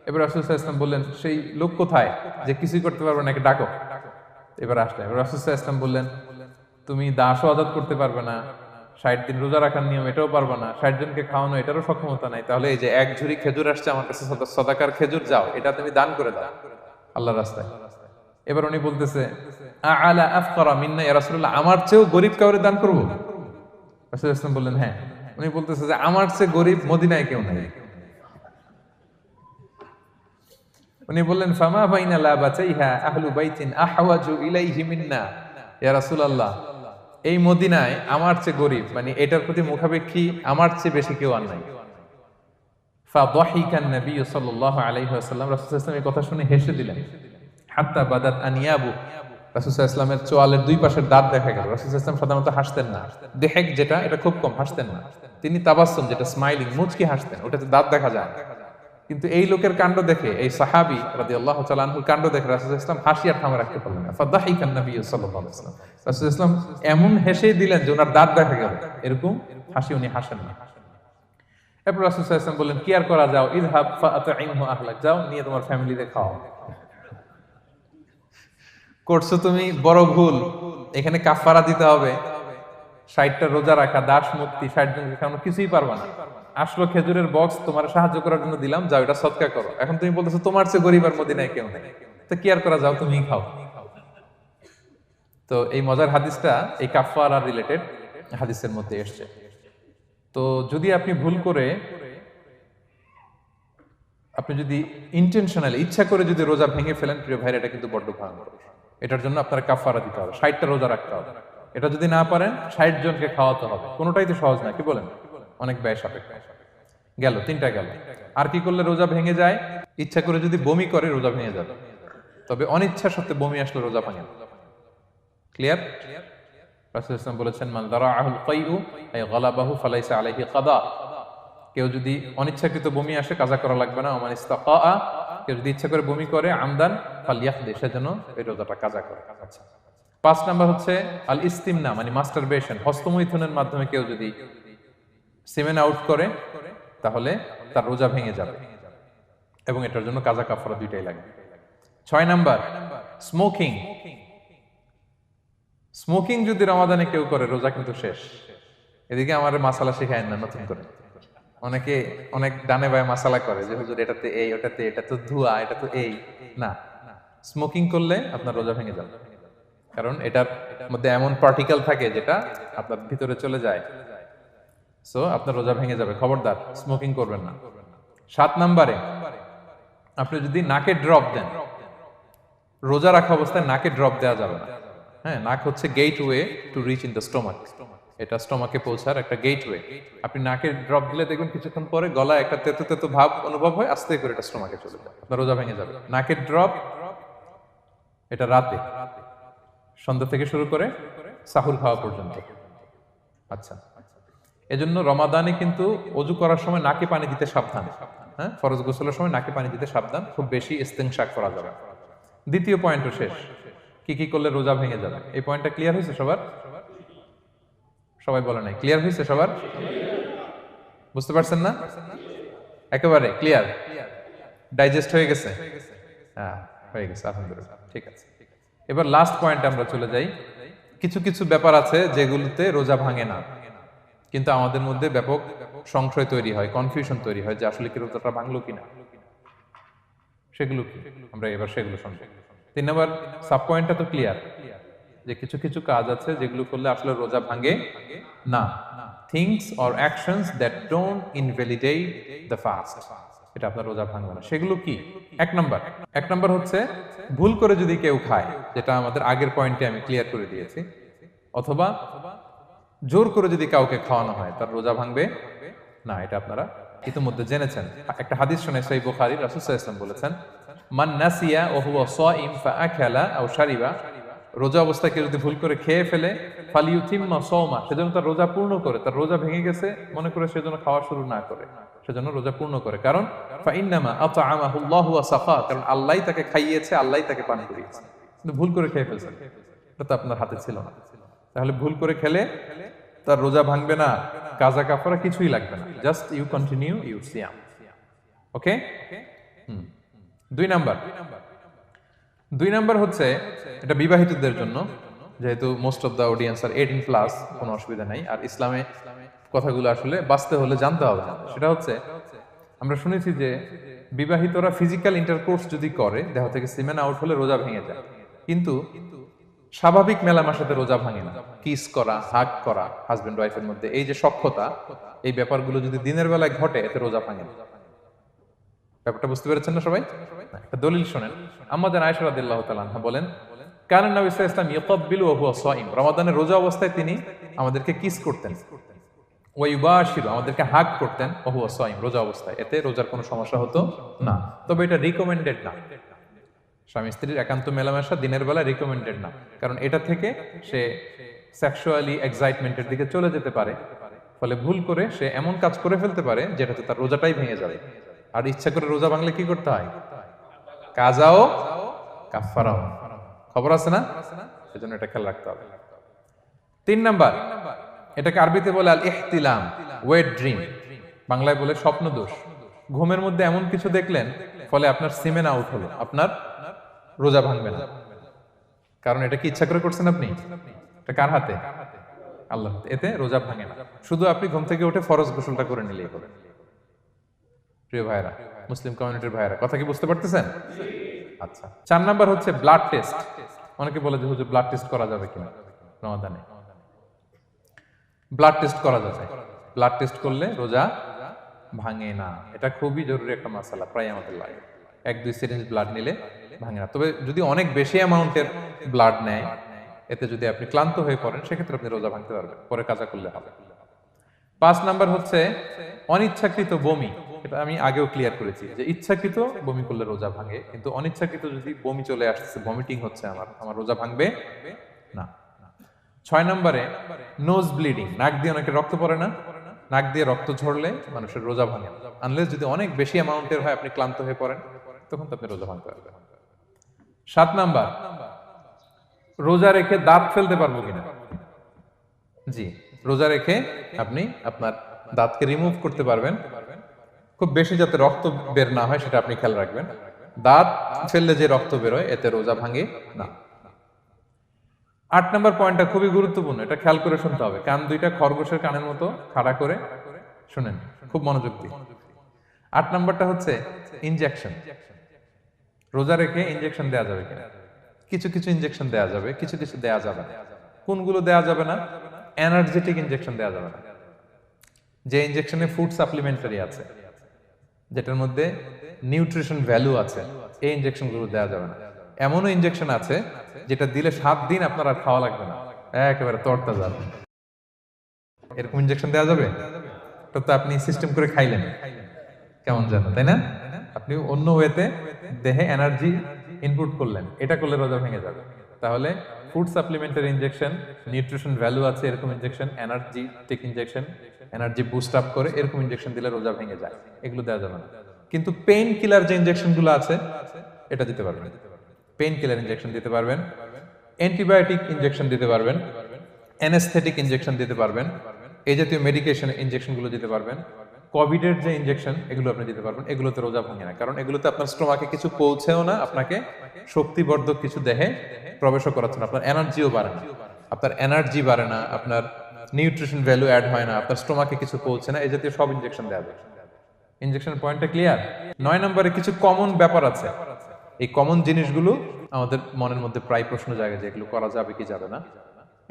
এবার রাসূল সাল্লাল্লাহু আলাইহি ওয়াসাল্লাম বললেন, সেই লোক কোথায় যে কিছুই করতে পারবে না, ডাকো। এবার আসলে এবার রাসূল সাল্লাল্লাহু আলাইহি ওয়াসাল্লাম বললেন, তুমি দাসও আজাদ করতে পারবে না, 60 দিন রোজা রাখার নিয়ম এটাও পারবে না, 60 জনকে খাওয়ানো এটারও সক্ষমতা নাই, তাহলে এই যে এক ঝুড়ি খেজুর আসছে আমার কাছে, সদাকার খেজুর, যাও, এটা তুমি দান করে দাও আল্লাহর রাস্তায়। এবার উনি বলতেছে, আলা আফকারা মিন্না ইয়া রাসূলুল্লাহ, আমার চেয়েও গরীব কাউরে দান করব? রাসূল সাল্লাল্লাহু আলাইহি ওয়াসাল্লাম বললেন, হ্যাঁ। উনি বলতেছে যে আমার চেয়ে গরীব মদিনায় কেউ নাই। উনি বললেন, ফামা বাইনা লাবাতাইহা আহলু বাইতিন আহওয়াজু ইলাইহি মিন্না ইয়া রাসূলুল্লাহ, এই মদিনায় আমার চেয়ে গরীব, মানে এটার প্রতি মুখাপেক্ষী আমার চেয়ে বেশি কেউ আর নাই। ফাদাহিকান নবী সাল্লাল্লাহু আলাইহি ওয়াসাল্লাম, রাসূল সাল্লাল্লাহু আলাইহি ওয়াসাল্লাম এই কথা শুনে হেসে দিলেন। হাত্তা বাদাত আনিয়াবু, রাসূল সাল্লাল্লাহু আলাইহি ওয়াসাল্লামের চোয়ালের দুই পাশের দাঁত দেখা গেল। রাসূল সাল্লাল্লাহু আলাইহি ওয়াসাল্লাম সাধারণত হাসতেন না, দেহেক যেটা, এটা খুব কম, হাসতেন না। তিনি তাবাসসুম, যেটা স্মাইলিং, মুচকি হাসতেন, ওটাতে দাঁত দেখা যায়। কিন্তু এই লোকের কাণ্ড দেখে, এই সাহাবী রাদিয়াল্লাহু তাআলা আনহুর কাণ্ড দেখে রাসূল সাল্লাল্লাহু আলাইহি ওয়াসাল্লাম হাসি আর থামে রাখতে পারলেন না। ফাদাহিকান নবী সাল্লাল্লাহু আলাইহি ওয়াসাল্লাম, রাসূল সাল্লাল্লাহু আলাইহি ওয়াসাল্লাম এমন হেসেই দিলেন যে ওনার দাঁত দেখা গেল, এরকম হাসি উনি হাসেন না। এরপর রাসূল সাল্লাল্লাহু আলাইহি ওয়াসাল্লাম বললেন, কি আর করা, যাও, ইযহাব ফাআতঈমহু আহলাক, যাও, নিয়ে তোমার ফ্যামিলিতে খাও। করছো তুমি বড় ভুল, এখানে কাফারা দিতে হবে, 60টা রোজা রাখা, দাস মুক্তি, 60 জনকে খাওয়ানো, কিছুই পারবা না। আসলো খেজুরের বক্স, তোমার সাহায্য করার জন্য দিলাম, যাও, এটা সদকা করো। এখন তুমি বলতেছো তোমার চেয়ে গরীব আর মদিনায় কেউ নেই, তো কি আর করা, যাও, তুমিই খাও। তো এই মজার হাদিসটা এই কাফারা রিলেটেড হাদিসের মধ্যে এসেছে। তো যদি আপনি ভুল করে, আপনি যদি ইন্টেনশনালি, ইচ্ছা করে যদি রোজা ভেঙে ফেলেন, প্রিয় ভাইরা, এটা কিন্তু বড্ড ভয়ঙ্কর। এটার জন্য আপনার কাফারা দিতে হবে, 60টা রোজা রাখতে হবে। এটা যদি না পারেন, 60 জনকে খাওয়াতে হবে। কোনোটাই তো সহজ না, কি বলেন? অনেক ব্যয় সাপেক্ষ। গেল 3টা গেল। আর কি করলে রোজা ভেঙে যায়? ইচ্ছা করে যদি বমি করে, রোজা ভেঙে যাবে। তবে অনিচ্ছা সত্ত্বে বমি আসলে রোজা ভাঙে। ক্লিয়ার? রাসূল সাল্লাল্লাহু আলাইহি ওয়াসাল্লাম বলেছেন, মান দারাআহুল কাইউ আই গালাবাহু ফালাইসা আলাইহি কাদা, কেউ যদি অনিচ্ছাকৃত বমি আসে, কাজা করা লাগবে না। ওমান ইস্তাকা, কেউ যদি ইচ্ছা করে বমি করে, আমদান ফালইয়াকদি, সেজন্য এই রোজাটা কাজা করে। আচ্ছা, 5 নাম্বার হচ্ছে আল ইস্তিমনা, মানে মাস্টারবেশন, হস্তমৈথুনের মাধ্যমে কেউ যদি সিমেন আউট করে, তাহলে তার রোজা ভেঙে যাবে, এবং এটার জন্য কাজা কাফারা দুইটাই লাগে। 6 নাম্বার স্মোকিং। স্মোকিং যদি রমাদানে কেউ করে রোজা কিন্তু শেষ। এদিকে আমার মাসালা শেখায় না নতুন করে, অনেকে অনেক ডানে বায়ে মাসালা করে যে হুজুর এটাতে এই, ওটাতে এটা তো ধোঁয়া, এটা তো এই না। স্মোকিং করলে আপনার রোজা ভেঙে যাবে, কারণ এটার মধ্যে এমন পার্টিকেল থাকে যেটা আপনার ভিতরে চলে যায়, সো আপনার রোজা ভেঙে যাবে। খবরদার স্মোকিং করবেন না। 7 নাম্বারে আপনি যদি নাকে ড্রপ দেন, রোজা রাখা অবস্থায় নাকে ড্রপ দেওয়া যাবে না। হ্যাঁ, নাক হচ্ছে gateway to reach in the stomach, এটা স্টোমাকে পৌঁছার একটা গেটওয়ে। আপনি নাকে ড্রপ দিলে দেখবেন কিছুক্ষণ পরে গলায় একটা তেতো তেতো ভাব অনুভব হয়, আস্তে করে এটা স্টোমাকে চলে যায়, আপনার রোজা ভেঙে যাবে। নাকের ড্রপ এটা রাতে, সন্ধ্যা থেকে শুরু করে সাহুর খাওয়া পর্যন্ত। আচ্ছা, এজন্য রমাদানে কিন্তু অজু করার সময় নাকে পানি দিতে সাবধান। হ্যাঁ, ফরজ গোসলের সময় নাকে পানি দিতে সাবধান, খুব বেশি ইস্তেনশাক করা যাবে। দ্বিতীয় পয়েন্টও শেষ, কি কি করলে রোজা ভেঙে যাবে। এই পয়েন্টটা ক্লিয়ার হয়েছে সবার? সবাই বলে নাই, ক্লিয়ার হয়েছে সবার? বুঝতে পারছেন না? একেবারে ক্লিয়ার, ডাইজেস্ট হয়ে গেছে? হ্যাঁ, হয়ে গেছে, আলহামদুলিল্লাহ, ঠিক আছে। এবার লাস্ট পয়েন্টে আমরা চলে যাই। কিছু কিছু ব্যাপার আছে যেগুলোতে রোজা ভাঙে না, কিন্তু আমাদের মধ্যে ব্যাপক সংশয় তৈরি হয়, কনফিউশন তৈরি হয় যে আসলে কি রোজাটা ভাঙলো কিনা। সেগুলো কি আমরা এবার সেগুলো শুনবো। 3 নম্বর সাব পয়েন্টটা তো ক্লিয়ার, যে কিছু কিছু কাজ আছে যেগুলো করলে আসলে রোজা ভাঙে না। Things or actions that don't invalidate the fast, এটা আপনার রোজা ভাঙবে না। সেগুলো কি? এক নম্বর হচ্ছে ভুল করে যদি কেউ খায়, যেটা আমাদের আগের পয়েন্টে আমি ক্লিয়ার করে দিয়েছি, অথবা জোর করে যদি কাউকে খাওয়ানো হয়, তার রোজা ভাঙবে না, এটা আপনারা ইতিমধ্যে জেনেছেন। একটা হাদিস শুনে সহিহ বুখারী, রাসূল সাল্লাল্লাহু আলাইহি ওয়াসাল্লাম বলেছেন, মান নাসিয়া ওয়া হুয়া সাইম ফাআকালা আও শারিবা, রোজা অবস্থায় কেউ যদি ভুল করে খেয়ে ফেলে, ফালিউতিম্মা সাওমা, সেজন্য তার রোজা পূর্ণ করে। তার রোজা ভেঙে গেছে মনে করে সেজন্য খাওয়া শুরু না করে, সেজন্য রোজা পূর্ণ করে। কারণ ফাইন্নামা আতআমাহুল্লাহু ওয়া সাকা, কারণ আল্লাহই তাকে খাইয়েছে, আল্লাহই তাকে পান করিয়েছে। কিন্তু ভুল করে খেয়ে ফেলছেন, এটা তো আপনার হাতে ছিল না। তাহলে ভুল করে খেলে তার রোজা ভাঙবে না, কাজা কাফারা কিছুই লাগবে না, জাস্ট ইউ কন্টিনিউ ইউর সিয়াম। ওকে। 2 নাম্বার হচ্ছে, এটা বিবাহিতদের জন্য, যেহেতু most of the audience are 18+, কোনো অসুবিধা নাই। আর ইসলামে কথাগুলো আসলে বাঁচতে হলে জানতে হবে। সেটা হচ্ছে, আমরা শুনেছি যে বিবাহিতরা ফিজিক্যাল ইন্টারকোর্স যদি করে, দেহ থেকে সিমেন আউট হলে রোজা ভেঙে যায়, কিন্তু স্বাভাবিক মেলামেশাতে রোজা ভাঙে না। কিস করা, হাগ করা হাজবেন্ড ওয়াইফের মধ্যে, এই যে সখ্যতা, এই ব্যাপারগুলো যদি দিনের বেলায় ঘটে, এতে রোজা ভাঙে না। ব্যাপারটা বুঝতে পেরেছেন না সবাই? একটা দলিল শোনেন। আমাদের আয়েশা রাদিয়াল্লাহু তাআলা আনহা বলেন, কানা নবী সাল্লাল্লাহু আলাইহি ওয়াসাল্লাম ইয়াকাব্বিলু ওয়া হুয়া সাইম, রমাদানের রোজা অবস্থায় তিনি আমাদেরকে কিস করতেন, ওয়া ইউবাশিরু, আমাদেরকে হাগ করতেন, ওয়া হুয়া সাইম, রোজা অবস্থায়। এতে রোজার কোনো সমস্যা হতো না, তবে এটা রিকমেন্ডেড না। স্বামী স্ত্রীর একান্ত মেলামেশা দিনের বেলা রিকমেন্ডেড না, কারণ এটা থেকে সে সেক্সুয়ালি এক্সাইটমেন্টের দিকে চলে যেতে পারে, ফলে ভুল করে সে এমন কাজ করে ফেলতে পারে যেটাতে তার রোজাটাই ভেঙে যাবে। আর ইচ্ছা করে রোজা ভাঙলে কি করতে হয়? কাজাও কাফারাও, খবর আছে না? সেজন্য এটা খেয়াল রাখতে হবে। 3 নাম্বার, এটাকে আরবিতে বলে আল ইহতিলাম, ওয়েট ড্রিম, বাংলায় বলে স্বপ্ন দোষ। ঘুমের মধ্যে এমন কিছু দেখলেন, ফলে আপনার সিমেন আউট হলো, আপনার রোজা ভাঙবে না, কারণ এটা কি ইচ্ছা করে করছেন আপনি? এটা কার হাতে? আল্লাহর হাতে। এতে রোজা ভাঙে না, শুধু আপনি ঘুম থেকে উঠে ফরজ গোসলটা করে নিলেই হবে। প্রিয় ভাইরা, মুসলিম কমিউনিটির ভাইরা, কথা কি বুঝতে পারতেছেন? আচ্ছা, 4 নাম্বার হচ্ছে ব্লাড টেস্ট। অনেকে বলে যে হুজুর ব্লাড টেস্ট করা যাবে কিনা রমাদানে। ব্লাড টেস্ট করা যাবে, ব্লাড টেস্ট করলে রোজা ভাঙে না। এটা খুবই জরুরি একটা মাসালা, প্রায় আমাদের লাগে। 1-2 সিরিঞ্জ ব্লাড নিলে ভাঙে না। তবে যদি অনেক বেশি অ্যামাউন্টের ব্লাড নেয়, এতে যদি আপনি ক্লান্ত হয়ে পড়েন, সেক্ষেত্রে আপনি রোজা ভাঙতে পারবেন, পরে কাজা করলে হবে। 5 নাম্বার হচ্ছে অনিচ্ছাকৃত বমি। এটা আমি আগেও ক্লিয়ার করেছি যে ইচ্ছাকৃত বমি করলে রোজা ভাঙে, কিন্তু অনিচ্ছাকৃত যদি বমি চলে আসছে, ভমিটিং হচ্ছে, আমার রোজা ভাঙবে না। 6 নম্বরে নোজ ব্লিডিং, নাক দিয়ে অনেকে রক্ত পড়ে না, নাক দিয়ে রক্ত ঝরলে মানুষের রোজা ভাঙে না, আনলেস যদি অনেক বেশি অ্যামাউন্টের হয়, আপনি ক্লান্ত হয়ে পড়েন, তখন তো আপনি রোজা ভাঙতে পারবেন। 7 নাম্বার, রোজা রেখে দাঁত ফেলতে পারবো কিনা। জি, রোজা রেখে আপনি আপনার দাঁতকে রিমুভ করতে পারবেন, খুব বেশি যাতে রক্ত বের না হয় সেটা আপনি খেয়াল রাখবেন। দাঁত ফেললে যে রক্ত বেরোয় এতে রোজা ভাঙে না। 8 নম্বর পয়েন্টটা খুবই গুরুত্বপূর্ণ, এটা খেয়াল করে শুনতে হবে। কান দুইটা খরগোশের কানের মতো খাড়া করে শুনেন, খুব মনোযোগ দিয়ে। 8 নম্বরটা হচ্ছে ইনজেকশন। রোজা রেখে ইনজেকশন দেওয়া যাবে কিনা? কিছু কিছু ইনজেকশন দেওয়া যাবে, কিছু কিছু দেওয়া যাবে না। কোনগুলো দেওয়া যাবে না? এনার্জেটিক ইনজেকশন দেওয়া যাবে না। যে ইনজেকশনে ফুড সাপ্লিমেন্টারি আছে, যেটার মধ্যে নিউট্রিশন ভ্যালু আছে, এই ইনজেকশনগুলো দেওয়া যাবে না। এমনও ইনজেকশন আছে যেটা দিলে 7 দিন আপনার আর খাওয়া লাগবে না, একেবারে তরতাজা। এরকম ইনজেকশন দেওয়া যাবে? তো আপনি সিস্টেম করে খাইলেন কেমন যেন, তাই না? আপনি অন্য ওয়েতে দেহে এনার্জি ইনপুট করলেন, এটা করলে রোজা ভেঙে যাবে। তাহলে food supplementary injection, nutrition value আছে এরকম injection, energetic injection, energy boost up করে এরকম ইনজেকশন দিলে রোজা ভেঙে যায়, এগুলো দেওয়া যাবে না। কিন্তু পেইন কিলার যে ইনজেকশন গুলো আছে এটা দিতে পারবেন। পেইন কিলার ইনজেকশন দিতে পারবেন, অ্যান্টিবায়োটিক ইনজেকশন দিতে পারবেন, অ্যানেস্থেটিক ইনজেকশন দিতে পারবেন, এই জাতীয় মেডিকেশন ইনজেকশন গুলো দিতে পারবেন। কোভিডের যে ইনজেকশন এগুলো আপনি দিতে পারবেন, এগুলোতে রোজা ভাঙে না, কারণ এগুলোতে আপনার স্টোমাকে কিছু পৌঁছেও না, আপনাকে শক্তিবর্ধক কিছু দেহে প্রবেশও করাচ্ছে না, আপনার এনার্জিও বাড়ে না, আপনার এনার্জি বাড়ে না, আপনার নিউট্রিশন ভ্যালু অ্যাড হয় না, আপনার স্টোমাকে কিছু পৌঁছে না, এই জাতীয় সব ইনজেকশন দেওয়া যায়। ইনজেকশন পয়েন্টটা ক্লিয়ার? 9 নম্বরে কিছু কমন ব্যাপার আছে, এই কমন জিনিসগুলো আমাদের মনের মধ্যে প্রায় প্রশ্ন জাগে যে এগুলো করা যাবে কি যাবে না,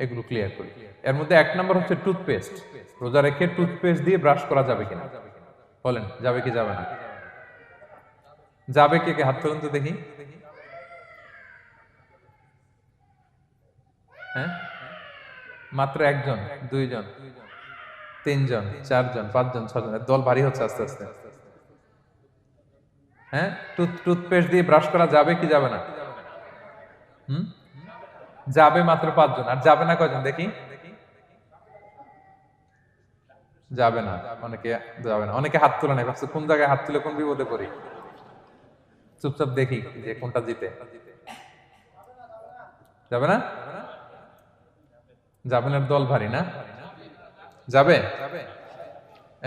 এগুলো ক্লিয়ার করি। এর মধ্যে 1 নম্বর হচ্ছে টুথপেস্ট। রোজা রেখে টুথপেস্ট দিয়ে ব্রাশ করা যাবে কিনা? বলেন যাবে কি যাবে না? যাবে, কে কে হাত তুলুন তো দেখি। হ্যাঁ, মাত্র 1 জন, 2 জন, 3 জন, 4 জন, 5 জন, 6 জন, দল ভারী হচ্ছে আস্তে আস্তে। হ্যাঁ, টুথপেস্ট দিয়ে ব্রাশ করা যাবে কি যাবে না? যাবে মাত্র 5 জন, আর যাবে না কয়জন দেখি? যাবে না, অনেকে যাবে না, অনেকে হাত তোলে না, ভাবছে কোন জায়গায় হাত তুলে কোন বিপদে পড়ি। চুপচাপ দেখি যে কোনটা জিতে। যাবে না? যাবে না, দল ভারী না? যাবে?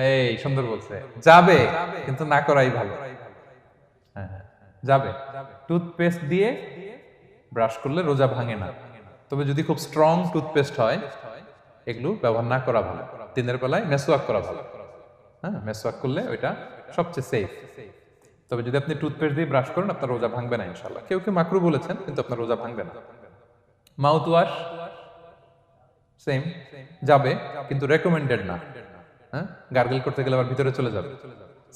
এই সুন্দর বলছে, যাবে, কিন্তু না করাই ভালো। হ্যাঁ হ্যাঁ, যাবে। টুথপেস্ট দিয়ে ব্রাশ করলে রোজা ভাঙে না, তবে যদি খুব স্ট্রং টুথপেস্ট হয় এগুলো ব্যবহার না করা ভালো। দিনের বেলায় মেসওয়াক করা ভালো। হ্যাঁ, মেসওয়াক করলে ওইটা সবচেয়ে সেফ। তবে যদি আপনি টুথপেস্ট দিয়ে ব্রাশ করেন আপনার রোজা ভাঙবে না ইনশাআল্লাহ। কেউ কেউ মাকরু বলেছেন, কিন্তু আপনার রোজা ভাঙবে না। মাউথ ওয়াশ সেম, যাবে, কিন্তু রেকমেন্ডেড না। হ্যাঁ, গার্গল করতে গেলে আবার ভিতরে চলে যাবে।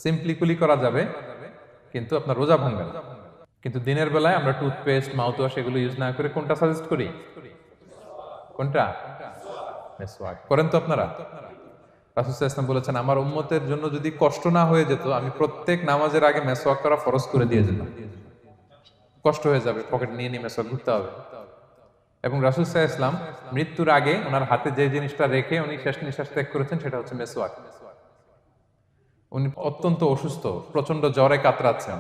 সিম্পলি কুলি করা যাবে, কিন্তু আপনার রোজা ভাঙবে না। কিন্তু দিনের বেলায় আমরা টুথপেস্ট, মাউথ ওয়াশ এগুলো ইউজ না করে কোনটা সাজেস্ট করি? কোনটা? মেসওয়াক করেন তো আপনারা? রাসূল সাল্লাল্লাহু আলাইহি ওয়াসাল্লাম বলেছেন, আমার উম্মতের জন্য যদি কষ্ট না হয়ে যেত আমি প্রত্যেক নামাজের আগে মেসওয়াক করা ফরজ করে দিয়ে যেতাম। কষ্ট হয়ে যাবে, পকেট নিয়ে নিয়ে মেসওয়াক ঘুরতে হবে। এবং রাসূল সাল্লাল্লাহু আলাইহি ওয়াসাল্লাম মৃত্যুর আগে ওনার হাতে যে জিনিসটা রেখে উনি শেষ নিঃশ্বাস ত্যাগ করেছেন সেটা হচ্ছে মেসওয়াক। উনি অত্যন্ত অসুস্থ, প্রচন্ড জ্বরে কাতরাচ্ছেন,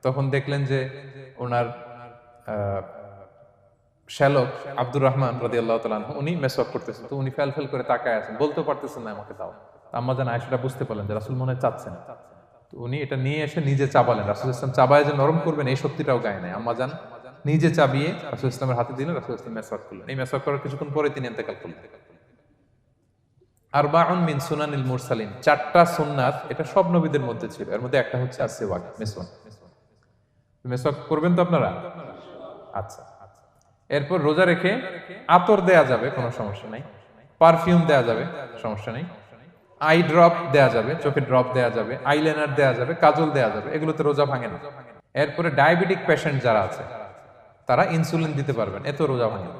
তখন দেখলেন যে ওনার শ্যালক আব্দুর রহমান রাদিয়াল্লাহু তাআলা আনহু উনি মেসওয়াক করতেছেন, তো উনি ফেল করে তাকায় আছেন, বলতে পারতেছেন না আমাকে দাও। আম্মা জান আয়েশা বুঝতে পারলেন যে রাসূল মনে হয় চাচ্ছেন, তো উনি এটা নিয়ে এসে নিজে চাবালেন। রাসূল ইসলাম চাবায় যে নরম করবেন এই শক্তিটাও গায়ে নাই। আম্মা জান নিজে চাবিয়ে রাসূল ইসলামের হাতে দিলেন, রাসূল ইসলাম মেসওয়াক করলেন। এই মেসওয়াক করার কিছুক্ষণ পরে তিনি ইন্তেকাল করলেন। আরবাউন মিন সুনানিল মুরসালিন, 4টা সুন্নাত, এটা সব নবীদের মধ্যে ছিল, এর মধ্যে একটা হচ্ছে আসওয়াক, মেসওয়াক। মেসওয়াক করবেন তো আপনারা? আচ্ছা। এরপর রোজা রেখে আতর দেয়া যাবে, কোনো সমস্যা নাই। পারফিউম দেয়া যাবে, সমস্যা নেই। আই ড্রপ দেয়া যাবে, চোখে ড্রপ দেয়া যাবে, আইলাইনার দেয়া যাবে, কাজল দেয়া যাবে, এগুলোতে রোজা ভাঙে না। এরপরে ডায়াবেটিক পেশেন্ট যারা আছে তারা ইনসুলিন দিতে পারবেন, এত রোজা ভাঙে না।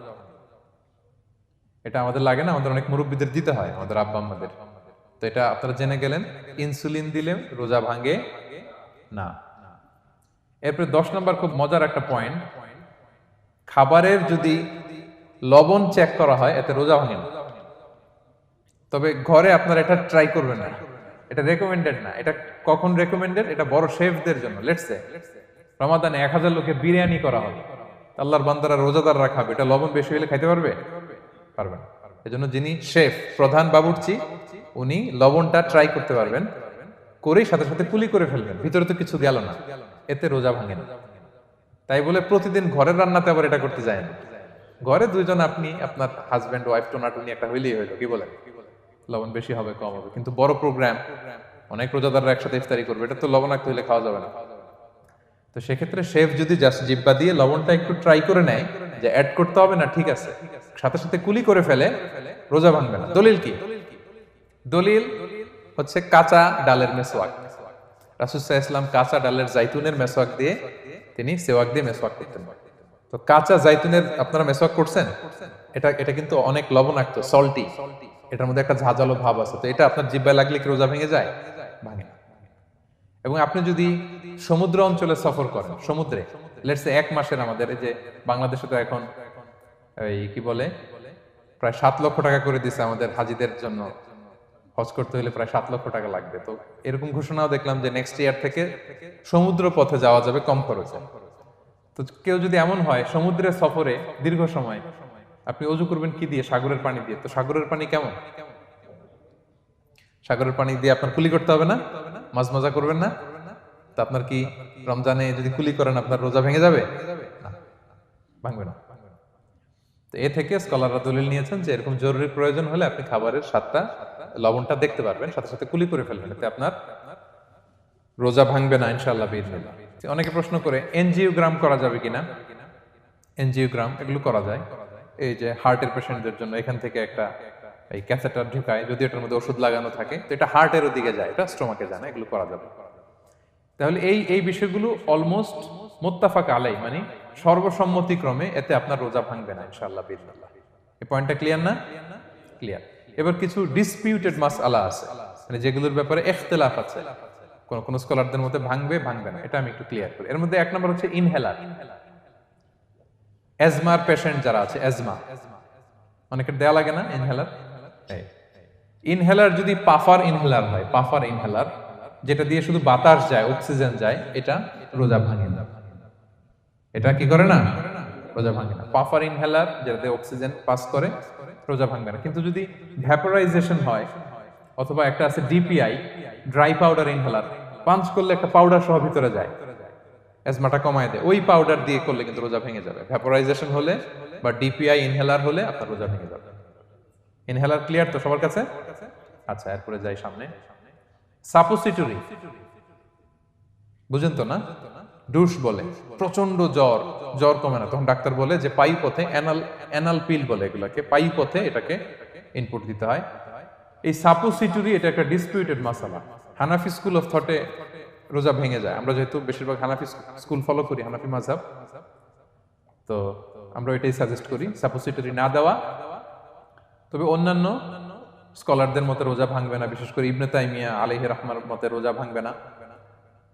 এটা আমাদের লাগে না, আমাদের অনেক মুরব্বীদের দিতে হয়, আমাদের আব্বা আম্মাদের। তো এটা আপনারা জেনে গেলেন, ইনসুলিন দিলে রোজা ভাঙে না। এরপরে 10 নম্বর খুব মজার একটা পয়েন্ট, খাবারের যদি লবণ চেক করা হয় এতে রোজা ভাঙে না। তবে ঘরে আপনারা এটা ট্রাই করবেন না, এটা রেকমেন্ডেড না। এটা কখন রেকমেন্ডেড? এটা বড় শেফদের জন্য। লেটস সে রমাদানে 1000 লোকে বিরিয়ানি করা হবে, আল্লাহর বান্দারা রোজাদাররা খাবে, এটা লবণ বেশি হলে খাইতে পারবে? পারবে না। এজন্য যিনি শেফ, প্রধান বাবুর্চি, উনি লবণটা ট্রাই করতে পারবেন, করেই সাথে সাথে কুলি করে ফেলবেন, ভিতরে তো কিছু গেল না। এতে রোজা ভাঙে না। তাই বলে প্রতিদিন ঘরের রান্নাতে আবার এটা করতে যায় না। ঘরে দুইজন, আপনি আপনার হাজবেন্ড ওয়াইফ টোনাটুনি একটা হইলেই হইলো, কি বলেন? লবণ বেশি হবে কম হবে, কিন্তু বড় প্রোগ্রাম, অনেক রোজাদাররা একসাথে ইফতারি করবে, এটা তো লবণাক্ত হইলে খাওয়া যাবে না। তো সেক্ষেত্রে শেফ যদি জাস্ট জিব্বা দিয়ে লবণটা একটু ট্রাই করে নেয় যে অ্যাড করতে হবে না, ঠিক আছে, সাথে সাথে কুলি করে ফেলে, রোজা ভাঙবে না। দলিল কি? দলিল হচ্ছে কাঁচা ডালের মেসওয়াক। রাসূল সাল্লাল্লাহু আলাইহি ওয়াসাল্লাম কাঁচা ডালের জাইতুনের মেসওয়াক দিয়ে তিনি সেওয়াক দিয়ে মেসওয়াক করতেন। তো কাঁচা জাইতুনের আপনারা মেসওয়াক করছেন, এটা এটা কিন্তু অনেক লবণাক্ত, সল্টি, এটার মধ্যে একটা ঝাঁঝালো ভাব আছে। তো এটা আপনার জিহ্বায় লাগলে কি রোজা ভেঙে যায়? ভাঙে না। এবং আপনি যদি সমুদ্র অঞ্চলে সফর করেন, সমুদ্রে লেটস সে 1 মাসের, আমাদের এই যে বাংলাদেশে তো এখন এই কি বলে প্রায় 7 লক্ষ টাকা করে দিছে আমাদের হাজিদের জন্য, হজ করতে হলে প্রায় 7 লক্ষ টাকা লাগবে। তো এরকম ঘোষণাও দেখলাম যে নেক্সট ইয়ার থেকে সমুদ্র পথে যাওয়া যাবে কম খরচে। তো কেউ যদি এমন হয় সমুদ্রের সফরে দীর্ঘ সময়, আপনি অজু করবেন কি দিয়ে? সাগরের পানি দিয়ে। তো সাগরের পানি কেমন? সাগরের পানি দিয়ে আপনার কুলি করতে হবে না? মাছ মজা করবেন না? তো আপনার কি রমজানে যদি কুলি করেন আপনার রোজা ভেঙে যাবে? না, ভাঙবে না। তো এ থেকে স্কলাররা দলিল নিয়েছেন যে এরকম জরুরি প্রয়োজন হলে আপনি খাবারের স্বাদটা, লবণটা দেখতে পারবেন, সাথে সাথে কুলি করে ফেলবেন, এতে আপনার রোজা ভাঙবে না ইনশাআল্লাহ বিইজনিল্লাহ। অনেকে প্রশ্ন করে এনজিওগ্রাম করা যাবে কিনা? এনজিওগ্রাম এগুলো করা যায়। এই যে হার্টের পেশেন্টদের জন্য এখান থেকে একটা এই ক্যাথেটার ঢুকায়, যদি এটার মধ্যে ওষুধ লাগানো থাকে, তো এটা হার্টের দিকে যায়, এটা স্টোমাকে যায় না, এগুলো করা যাবে। তাহলে এই এই বিষয়গুলো অলমোস্ট মুত্তাফাক আলাই, মানে সর্বসম্মতিক্রমে এতে আপনার রোজা ভাঙবে না ইনশাআল্লাহ বিইজনিল্লাহ। এই পয়েন্টটা ক্লিয়ার না? ক্লিয়ার। এবার কিছু ডিসপিউটেড মাসআলা আছে, মানে যেগুলোর ব্যাপারে ইখতিলাফ আছে, কোন কোন স্কলারদের মধ্যে ভাঙবে ভাঙবে না, এটা আমি একটু ক্লিয়ার করি। এর মধ্যে 1 নম্বর হচ্ছে ইনহেলার। এজমার পেশেন্ট যারা আছে, এজমা অনেকের দেয়া লাগে না ইনহেলার। ইনহেলার যদি পাফার ইনহেলার হয়, পাফার ইনহেলার যেটা দিয়ে শুধু বাতাস যায়, অক্সিজেন যায়, এটা রোজা ভাঙে না। এটা কি করে না? রোজা ভাঙে না। পাফার ইনহেলার যেটাতে অক্সিজেন পাস করে, রোজা ভাঙবে না। কিন্তু যদি ভ্যাপোরাইজেশন হয়, অথবা একটা আছে DPI, dry powder inhaler, punch করলে একটা পাউডার সহ ভিতরে যায়, এজমাটা কমায় দেয়, ওই পাউডার দিয়ে করলে কিন্তু রোজা ভেঙে যাবে। ভ্যাপোরাইজেশন হলে বা ডিপিআই ইনহেলার হলে আপনার রোজা ভেঙে যাবে। ইনহেলার ক্লিয়ার তো সবার কাছে? আচ্ছা, এরপরে যাই সামনে। সাপোসিটরি বুঝেন তো না? ডুশ বলে, প্রচন্ড জ্বর, জ্বর কমে না, তখন ডাক্তার বলে যে পায়ু পথে, অ্যানাল পিল বলে এগুলাকে, পায়ু পথে এটাকে ইনপুট দিতে হয়। এই সাপোসিটরি এটা একটা ডিসপিউটেড মাসালা। হানাফি স্কুল অফ থটে রোজা ভেঙে যায়। আমরা যেহেতু বেশিরভাগ হানাফি স্কুল ফলো করি, হানাফি মাযহাব, তো আমরা এটাই সাজেস্ট করি সাপোসিটরি না দেওয়া। তবে অন্যান্য স্কলারদের মতে রোজা ভাঙবে না, বিশেষ করে ইবনে তাইমিয়া আলাইহি রাহমার মতে রোজা ভাঙবে না।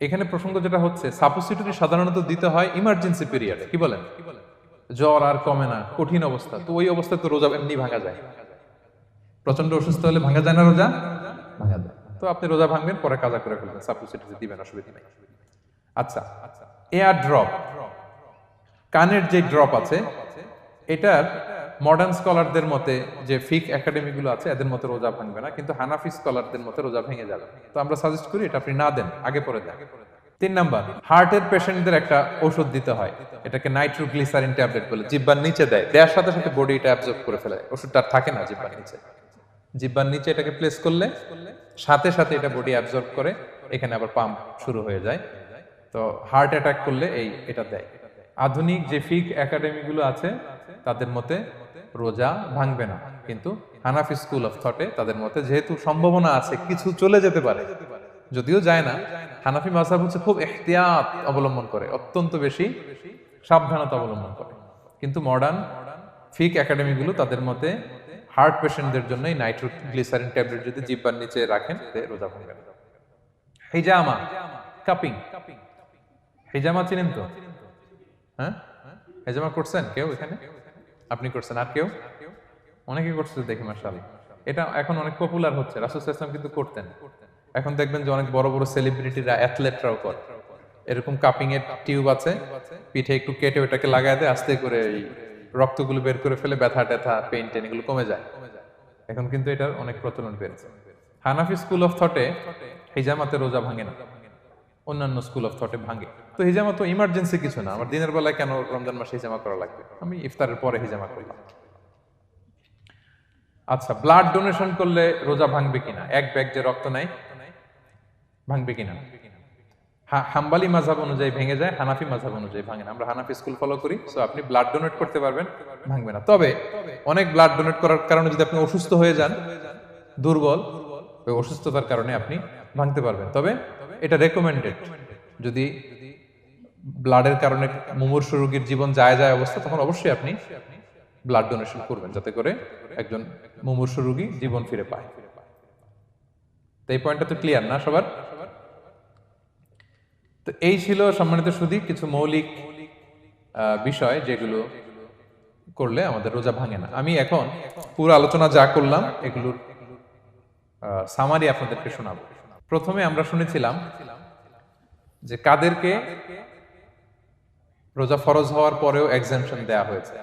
এখানে প্রসঙ্গ যেটা হচ্ছে, সাপোসিটরি সাধারণত দিতে হয় ইমার্জেন্সি পিরিয়ডে, কি বলেন? জ্বর আর কমে না, কঠিন অবস্থা, তো ওই অবস্থায় তো রোজা এমনি ভাঙা যায়। প্রচন্ড অসুস্থ হলে ভাঙা যায় না রোজা? ভাঙা যায়। তো আপনি রোজা ভাঙবেন, পরে কাজা করে ফেলবেন, সাপোসিটরি দিবেন, অসুবিধা নেই। আচ্ছা, এয়ার ড্রপ, কানের যে ড্রপ আছে, এটার মডার্ন স্কলারদের মতে, যে ফিক একাডেমি গুলো আছে, এদের মতে রোজা ভাঙবে না, কিন্তু হানাফি স্কলারদের মতে রোজা ভেঙে যাবে। তো আমরা সাজেস্ট করি এটা আপনি না দেন, আগে পরে দেন। 3 নাম্বার, হার্টের পেশেন্টদের একটা ওষুধ দিতে হয়, এটাকে নাইট্রোগ্লিসারিন ট্যাবলেট বলে, জিহ্বার নিচে দেয়, দেওয়ার সাথে সাথে বডি এটা অ্যাবজর্ব করে ফেলে, ওষুধটা আর থাকে না জিহ্বার নিচে। জিহ্বার নিচে এটাকে প্লেস করলে সাথে সাথে এটা বডি অ্যাবজর্ব করে, এখানে আবার পাম্প শুরু হয়ে যায়। তো হার্ট অ্যাটাক করলে এটা দেয়। আধুনিক যে ফিক একাডেমি গুলো আছে তাদের মতে রোজা ভাঙবে না, কিন্তু হানাফি স্কুল অফ থটে তাদের মতে যেহেতু সম্ভাবনা আছে কিছু চলে যেতে পারে, যদিও যায় না, হানাফি মাযহাব হচ্ছে খুব ইহতিয়াত অবলম্বন করে, অত্যন্ত বেশি সাবধানতা অবলম্বন করে। কিন্তু মডার্ন ফিক একাডেমি গুলো তাদের মতে হার্ট পেশেন্টদের জন্য এই নাইট্রোগ্লিসারিন ট্যাবলেট যদি জিহ্বার নিচে রাখেন, রোজা ভাঙবে না। হিজামা, কাপিং, হিজামা চিনেন তো? হ্যাঁ, হিজামা করছেন কেউ এখানে? আপনি করছেন, আর কেউ? অনেকে করছে দেখি মাশাআল্লাহ। এটা এখন অনেক পপুলার হচ্ছে, রাসূল সাল্লাল্লাহু আলাইহি ওয়াসাল্লাম কিন্তু করতেন। এখন দেখবেন যে অনেক বড় বড় সেলিব্রিটিরা, অ্যাথলেটরাও করে। এরকম কাপিং এর টিউব আছে, পিঠে একটু কেটে ওটাকে লাগায় দেয়, আস্তে করে এই রক্তগুলো বের করে ফেলে, ব্যথা ট্যাথা, পেইন টেন এগুলো কমে যায়। এখন কিন্তু এটার অনেক প্রচলন বেড়েছে। হানাফি স্কুল অফ থটে হিজামাতে রোজা ভাঙে না। অন্যান্য স্কুল অফ থটে ভাঙে। তো হিজামা তো ইমার্জেন্সি কিছু না, আমার দিনের বেলায় কেন রমজান মাসে হিজামা করা লাগবে, আমি ইফতারের পরে হিজামা করলাম। আচ্ছা, ব্লাড ডোনেশন করলে রোজা ভাঙবে কিনা, এক ব্যাগ যে রক্ত নেয় ভাঙবে কিনা? হাম্বালি মাযহাব অনুযায়ী ভেঙে যায়, হানাফি মাযহাব অনুযায়ী ভাঙে না। আমরা হানাফি স্কুল ফলো করি, সো আপনি ব্লাড ডোনেট করতে পারবেন, ভাঙবে না। তবে অনেক ব্লাড ডোনেট করার কারণে যদি আপনি অসুস্থ হয়ে যান, দুর্বল, ওই অসুস্থতার কারণে আপনি ভাঙতে পারবেন। তবে এটা রেকমেন্ডেড, যদি ব্লাডের কারণে মুমূর্ষু রোগীর জীবন যায় অবস্থা, তখন অবশ্যই আপনি ব্লাড ডোনেশন করবেন, যাতে করে একজন মুমূর্ষু রোগী জীবন ফিরে পায়। তো এই পয়েন্টটা তো ক্লিয়ার না সবার? তো এই ছিল সম্মানিত সুধী কিছু মৌলিক বিষয় যেগুলো করলে আমাদের রোজা ভাঙে না। আমি এখন পুরো আলোচনা যা করলাম এগুলোর সামারি আপনাদেরকে শোনাবো। প্রথমে আমরা শুনেছিলাম যে কাদেরকে রোজা ফরজ হওয়ার পরেও এক্সাম্পশন দেয়া হয়েছে।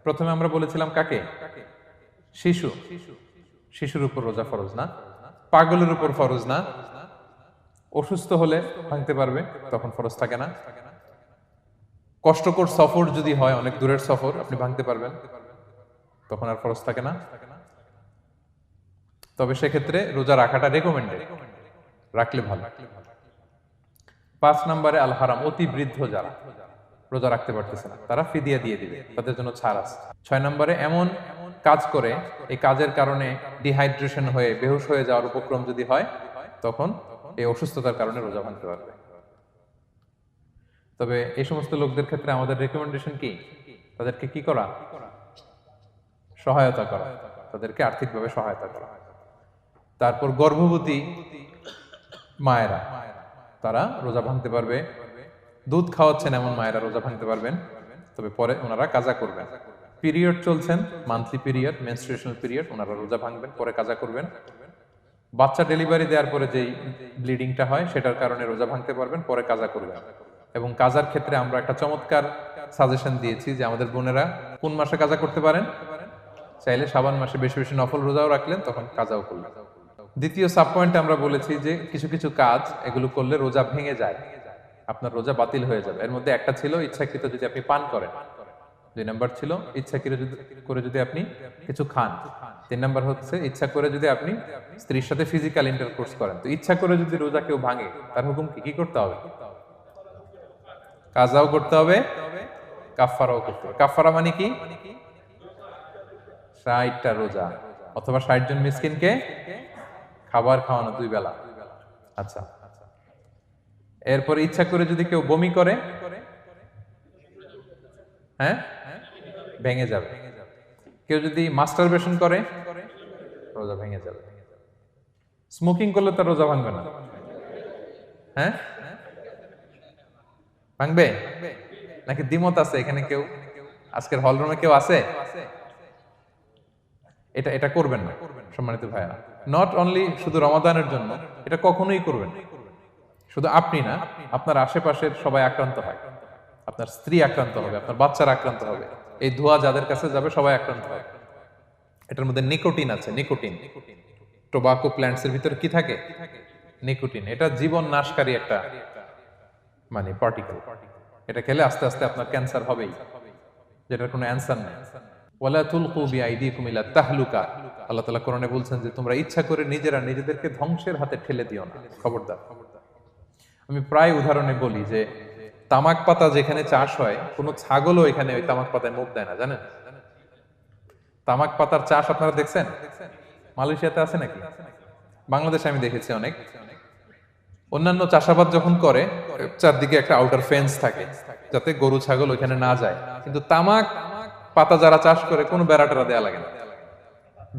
প্রথমে আমরা বলেছিলাম কাকে? শিশু, শিশুর উপর রোজা ফরজ না, পাগলের উপর ফরজ না, অসুস্থ হলে ভাঙতে পারবে, তখন ফরজ থাকে না, কষ্টকর সফর যদি হয়, অনেক দূরের সফর, আপনি ভাঙতে পারবেন, তখন আর ফরজ থাকে না। তবে সেক্ষেত্রে রোজা রাখাটা রেকমেন্ডেড, রাখলে ভালো। 5 নম্বরে আল হারাম, অতি বৃদ্ধ যারা রোজা রাখতে পারতেছে না, তারা ফিদিয়া দিয়ে দিবে, তাদের জন্য ছাড় আছে। 6 নম্বরে এমন কাজ করে, এই কাজের কারণে ডিহাইড্রেশন হয়ে বেহুশ হয়ে যাওয়ার উপক্রম যদি হয়, তখন এই অসুস্থতার কারণে রোজা ভাঙতে পারবে। তবে এই সমস্ত লোকদের ক্ষেত্রে আমাদের রেকমেন্ডেশন কি? তাদেরকে কি করা? সহায়তা করা, তাদেরকে আর্থিকভাবে সহায়তা করা। তারপর গর্ভবতী মায়েরা, তারা রোজা ভাঙতে পারবে। দুধ খাওয়াচ্ছেন এমন মায়েরা রোজা ভাঙতে পারবেন, তবে পরে ওনারা কাজা করবেন। পিরিয়ড চলছেন, মান্থলি পিরিয়ড, মেনস্ট্রুয়েশনাল পিরিয়ড, ওনারা রোজা ভাঙবেন, পরে কাজা করবেন। বাচ্চা ডেলিভারি দেওয়ার পরে যেই ব্লিডিংটা হয়, সেটার কারণে রোজা ভাঙতে পারবেন, পরে কাজা করবেন। এবং কাজার ক্ষেত্রে আমরা একটা চমৎকার সাজেশন দিয়েছি যে আমাদের বোনেরা কোন মাসে কাজা করতে পারেন? চাইলে শাবান মাসে বেশি বেশি নফল রোজাও রাখলেন, তখন কাজাও করলেন। দ্বিতীয় সাব পয়েন্টে আমরা বলেছি যে কিছু কিছু কাজ এগুলো করলে রোজা ভেঙে যায়, আপনার রোজা বাতিল হয়ে যাবে। এর মধ্যে একটা ছিল ইচ্ছাকৃত যদি আপনি পান করেন, 2 নাম্বার ছিল ইচ্ছাকৃত করে যদি আপনি কিছু খান, 3 নাম্বার হচ্ছে ইচ্ছা করে যদি আপনি স্ত্রীর সাথে ফিজিক্যাল ইন্টারকোর্স করেন। তো ইচ্ছা করে যদি রোজা কেউ ভাঙে, তার হুকুম কি? কি করতে হবে? কাজাও করতে হবে, কাফফারাও করতে হবে। কাফফারা মানে কি? 60টা রোজা অথবা 60 জন মিসকিনকে খাবার খাওয়ানো 2 বেলা। আচ্ছা, এরপর ইচ্ছা করে যদি কেউ বমি করে, হ্যাঁ, ভেঙে যাবে। কেউ যদি মাস্টারবেশন করে, রোজা ভেঙে যাবে। স্মোকিং করলে তার রোজা ভাঙবে না, হ্যাঁ? ভাঙবে নাকি দ্বিমত আছে এখানে? কেউ আজকের হল রুমে কেউ আছে? এটা করবেন না সম্মানিত ভাইয়া। নট অনলি শুধু রমাদানের জন্য, এটা কখনোই করবেন না। শুধু আপনি না, আপনার আশেপাশের সবাই আক্রান্ত হয়, আপনার স্ত্রী আক্রান্ত হবে, আপনার বাচ্চারা আক্রান্ত হবে, এই ধোঁয়া যাদের কাছে যাবে সবাই আক্রান্ত হবে। এটার মধ্যে নিকোটিন আছে, নিকোটিন। টোবাকো প্ল্যান্টস এর ভিতরে কি থাকে? নিকোটিন। এটা জীবন নাশকারী একটা মানে পার্টিকেল। এটা খেলে আস্তে আস্তে আপনার ক্যান্সার হবেই, যেটার কোনো অ্যান্সার নেই। ওয়ালা তুলকু বিআইদিকুম ইলা তাহলুকা, আল্লাহ তাআলা কোরআনে বলছেন যে তোমরা ইচ্ছা করে নিজেরা নিজেদেরকে ধ্বংসের হাতে ঠেলে দিও না, খবরদার। আমি প্রায় উদাহরণে বলি যে তামাক পাতা যেখানে চাষ হয়, কোনো ছাগলও এখানে ওই তামাক পাতায় মুখ দেয় না, জানেন? তামাক পাতার চাষ আপনারা দেখছেন? মালয়েশিয়াতে আছে নাকি? বাংলাদেশে আমি দেখেছি অনেক। অন্যান্য চাষাবাদ যখন করে, চারদিকে একটা আউটার ফেন্স থাকে যাতে গরু ছাগল ওইখানে না যায়, কিন্তু তামাক পাতা যারা চাষ করে কোনো বেড়া টেরা দেয়া লাগে না।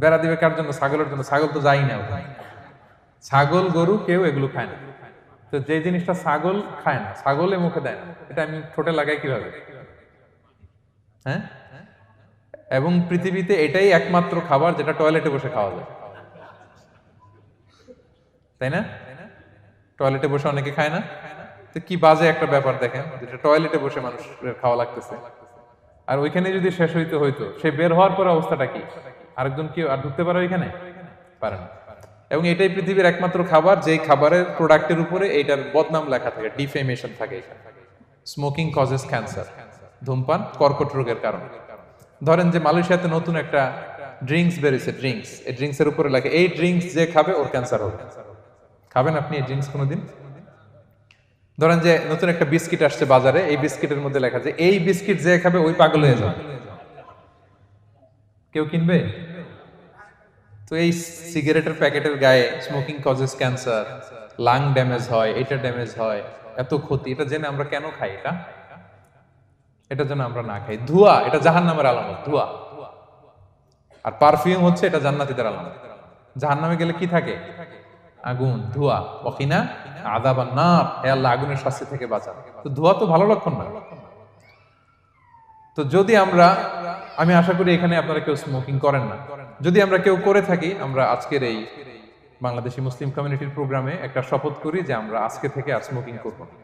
বেড়া দিবে কার জন্য? ছাগলের জন্য। ছাগল তো যাই না ওখানে। ছাগল গরু কেউ এগুলো খায় না। তো যে জিনিসটা ছাগল খায় না, ছাগলে মুখে দেয় না, এটা আমি ঠোঁটে লাগাই কিভাবে? হ্যাঁ? এবং পৃথিবীতে এটাই একমাত্র খাবার যেটা টয়লেটে বসে খাওয়া যায়, তাই না? টয়লেটে বসে অনেকে খায় না। তো কি বাজে একটা ব্যাপার দেখেন, যেটা টয়লেটে বসে মানুষের খাওয়া লাগতেছে, আর ওইখানে যদি শেষ হইতো, সে বের হওয়ার পর অবস্থাটা কি? আরেকজন কি আর ঢুকতে পারে ওইখানে? পারে না। এবং এটাই পৃথিবীর একমাত্র খাবার যেই খাবারের প্রোডাক্টের উপরে এইটার বদনাম লেখা থাকে, ডিফেমেশন থাকে এখানে। স্মোকিং কজেস ক্যান্সার, ধূমপান কর্কট রোগের কারণ। ধরেন যে মালয়েশিয়াতে নতুন একটা ড্রিঙ্কস বেরিয়েছে, ড্রিঙ্কস, এই ড্রিঙ্কসের উপরে লেখে এই ড্রিঙ্কস যে খাবে ওর ক্যান্সার হবে। খাবেন আপনি এই ড্রিঙ্কস কোনোদিন? ধরেন যে নতুন একটা বিস্কিট আসছে বাজারে, এই বিস্কিটের মধ্যে লেখা যে এই বিস্কিট যে খাবে ওই পাগল হয়ে যাবে। কেউ কিনবে? তো এই সিগারেটের প্যাকেটের গায়ে smoking causes cancer, lung damage হয়, এটা ড্যামেজ হয়, এত ক্ষতি, এটা জেনে আমরা কেন খাই? এটা যেন আমরা না খাই। ধোঁয়া, এটা জাহান্নামের আলামত, ধোঁয়া। আর পারফিউম হচ্ছে এটা জান্নাতীদের আলামত। জাহান্নামে গেলে কি থাকে? আগুন, ধোঁয়া। ওয়াকিনা আযাবান নার, হে আল্লাহ আগুনের শাস্তি থেকে বাঁচান। তো ধোঁয়া তো ভালো লক্ষণ না। তো যদি আমি আশা করি এখানে আপনারা কেউ স্মোকিং করেন না। যদি আমরা কেউ করে থাকি, আমরা আজকের এই বাংলাদেশি মুসলিম কমিউনিটির প্রোগ্রামে একটা শপথ করি যে আমরা আজকে থেকে আর স্মোকিং করব না।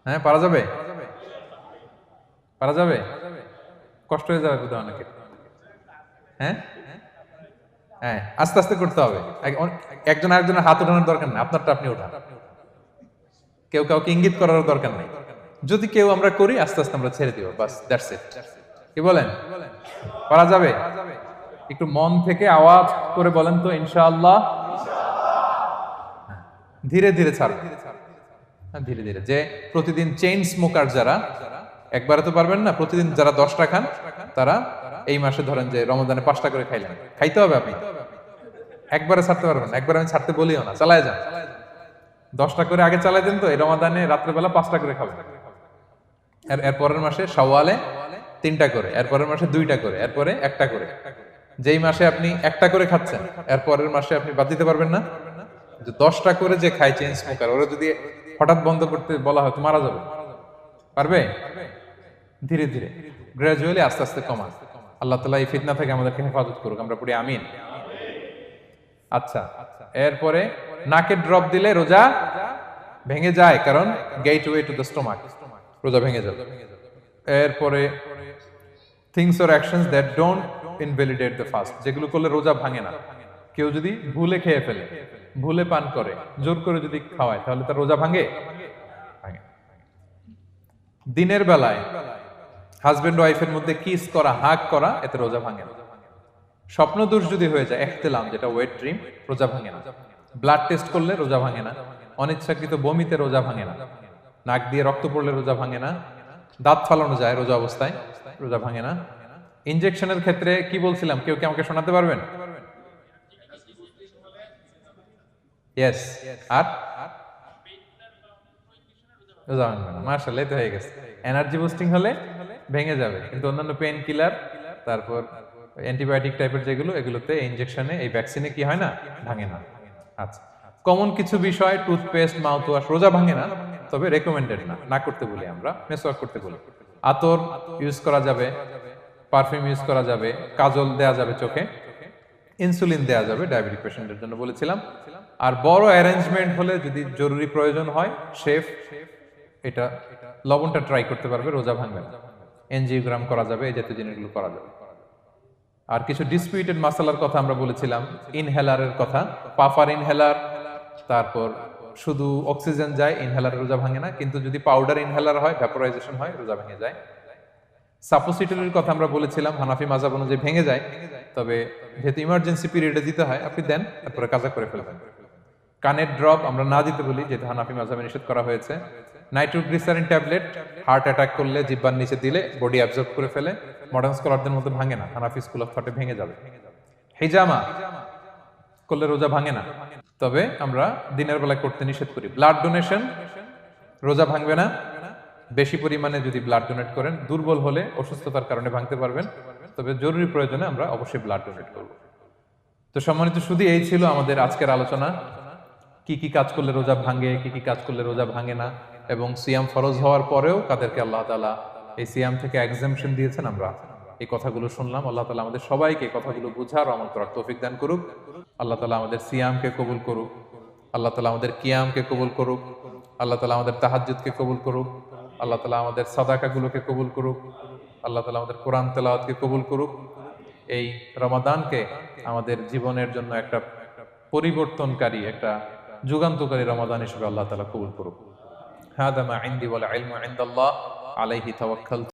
হ্যাঁ, পারা যাবে? পারা যাবে? কষ্ট হয়ে যাবে বোধহয় অনেকের। হ্যাঁ হ্যাঁ, আস্তে আস্তে করতে হবে। একজন আরেকজনের হাত ওঠানোর দরকার নেই, আপনারটা আপনি ওঠান। কেউ কাউকে ইঙ্গিত করার দরকার নেই। যদি কেউ আমরা করি, আস্তে আস্তে আমরা ছেড়ে দিব, বাস, দ্যাটস ইট। কি বলেন? পারা যাবে? একটু মন থেকে আওয়াজ করে বলেন তো, ইনশাআল্লাহ। ধীরে ধীরে ছাড়, ধীরে ধীরে। যে প্রতিদিন চেইন স্মোকার যারা, একবারে তো পারবেন না, প্রতিদিন যারা 10টা খান, তারা এই মাসে ধরেন যে রমজানে 5টা করে খাইলেন, খাইতে হবে আপনি। একবারে ছাড়তে পারবেন না, একবার আমি ছাড়তে বলিও না, চালায় যান। 10টা করে আগে চালাই দেন, তো এই রমাদানে রাত্রেবেলা 5টা করে খাবেন। এর পরের মাসে শাওয়ালে 3টা করে, এর পরের মাসে 2টা করে, এরপরে 1টা করে। যেই মাসে আপনি 1টা করে খাচ্ছেন, এর পরের মাসে আপনি বাদ দিতে পারবেন না। যে 10টা করে যে খায় চেইন স্মোকার, ওরা যদি হঠাৎ বন্ধ করতে বলা হয় তো মারা যাবে। পারবে? ধীরে ধীরে, গ্রাজুয়ালি, আস্তে আস্তে কমান। আল্লাহ তাআলা এই ফিতনা থেকে আমাদেরকে হেফাজত করুক, আমরা পড়ি আমিন। আচ্ছা, এরপরে নাকে ড্রপ দিলে রোজা ভেঙে যায়, কারণ গেটওয়ে টু দ্য স্টোমাক, রোজা ভেঙে যাবে। এরপরে things or actions that don't invalidate the fast, যেগুলো করলে রোজা ভাঙে না। কেউ যদি ভুলে খেয়ে ফেলে, ভুলে পান করে, জোর করে যদি খাওয়ায়, তাহলে তার রোজা ভাঙে? ভাঙে। দিনের বেলায় হাজবেন্ড ওয়াইফের মধ্যে কিস করা, হাগ করা, এতে রোজা ভাঙে না। স্বপ্ন দোষ যদি হয়ে যায়, ইহতিলাম, যেটা ওয়েট ড্রিম, রোজা ভাঙে না। ব্লাড টেস্ট করলে রোজা ভাঙে না। অনিচ্ছাকৃত বমিতে রোজা ভাঙে না। নাক দিয়ে রক্ত পড়লে রোজা ভাঙে না। দাঁত ফালানো যায় রোজা অবস্থায়, রোজা ভাঙে না। ইনজেকশনের ক্ষেত্রে কি বলছিলাম, কেউ কি আমাকে শোনাতে পারবেন? ইয়েস। আর রোজা ভাঙবে না। মাশাআল্লাহ, তো হয়ে গেছে। এনার্জি বুস্টিং হলে ভেঙে যাবে, কিন্তু অন্যান্য পেইন কিলার, তারপর অ্যান্টিবায়োটিক টাইপের যেগুলো, এগুলোতে ইনজেকশনে, এই ভ্যাকসিনে কি হয় না? ভাঙে না। আচ্ছা, কমন কিছু বিষয়, টুথপেস্ট, মাউথ ওয়াশ, রোজা ভাঙে না, তবে রেকমেন্ডেড না, না করতে বলি আমরা। মেসওয়াক করতে বলি। আতর ইউজ করা যাবে, পারফিউম ইউজ করা যাবে, কাজল দেয়া যাবে চোখে, ইনসুলিন দেয়া যাবে ডায়াবেটিক পেশেন্টের জন্য বলেছিলাম। আর বড় অ্যারেঞ্জমেন্ট হলে, যদি জরুরি প্রয়োজন হয়, শেফ এটা লবণটা ট্রাই করতে পারবে, রোজা ভাঙবে না। এনজিওগ্রাম করা যাবে, এই জাতীয় জিনিসগুলো করা যাবে। আর কিছু ডিসপিউটেড মাসালার কথা আমরা বলেছিলাম, ইনহেলারের কথা, পাফার ইনহেলার, তারপর শুধু অক্সিজেন যায়, ইনহেলার রোজা ভাঙে না। কিন্তু যদি পাউডার ইনহেলার হয়, ভ্যাপোরাইজেশন হয়, রোজা ভেঙে যায়। সাপোসিটরির কথা আমরা বলেছিলাম, হানাফি মাযহাব অনুযায়ী ভেঙে যায়, তবে যেহেতু ইমার্জেন্সি পিরিয়ডে দিতে হয়, আপনি দেন, তারপরে কাজা করে ফেলবেন। কানের ড্রপ আমরা না দিতে বলি, যেহেতু হানাফি মাযহাবে নিষেধ করা হয়েছে। নাইট্রোগ্লিসারিন ট্যাবলেট হার্ট অ্যাটাক করলে জিহ্বার নিচে দিলে বডি অ্যাবজর্ব করে ফেলে, মডার্ন স্কলারদের মধ্যে ভাঙে না, হানাফি স্কুল অফ থটে ভেঙে যাবে। হিজামা করলে রোজা ভাঙে না, তবে আমরা দিনের বেলায় করতে নিষেধ করি। ব্লাড ডোনেশন, রোজা ভাঙবে না। বেশি পরিমাণে যদি ব্লাড ডোনেট করেন, দুর্বল হলে অসুস্থতার কারণে ভাঙতে পারবেন, তবে জরুরি প্রয়োজনে আমরা অবশ্যই ব্লাড ডোনেট করব। তো সম্মানিত সুধী, এই ছিল আমাদের আজকের আলোচনা। কি কি কাজ করলে রোজা ভাঙে, কি কি কাজ করলে রোজা ভাঙে না, এবং সিয়াম ফরজ হওয়ার পরেও কাদেরকে আল্লাহ তাআলা এই সিয়াম থেকে এক্সাম্পশন দিয়েছেন, আমরা এই কথাগুলো শুনলাম। আল্লাহ তাআলা আমাদের সবাইকে এই কথাগুলো বুঝার, আমল করার তৌফিক দান করুক। আল্লাহ তাআলা আমাদের সিয়ামকে কবুল করুক। আল্লাহ তাআলা আমাদের কিয়ামকে কবুল করুক। আল্লাহ তাআলা আমাদের তাহাজ্জুদকে কবুল করুক। আল্লাহ তাআলা আমাদের সাদাকাগুলোকে কবুল করুক। আল্লাহ তাআলা আমাদের কোরআন তেলাওয়াতকে কবুল করুক। এই রমাদানকে আমাদের জীবনের জন্য একটা পরিবর্তনকারী, একটা যুগান্তকারী রমাদান হিসেবে আল্লাহ তাআলা কবুল করুক। হাদা মা ইনদি ওয়াল ইলমু ইনদাল্লাহ আলাইহি তাওয়াক্কালতু।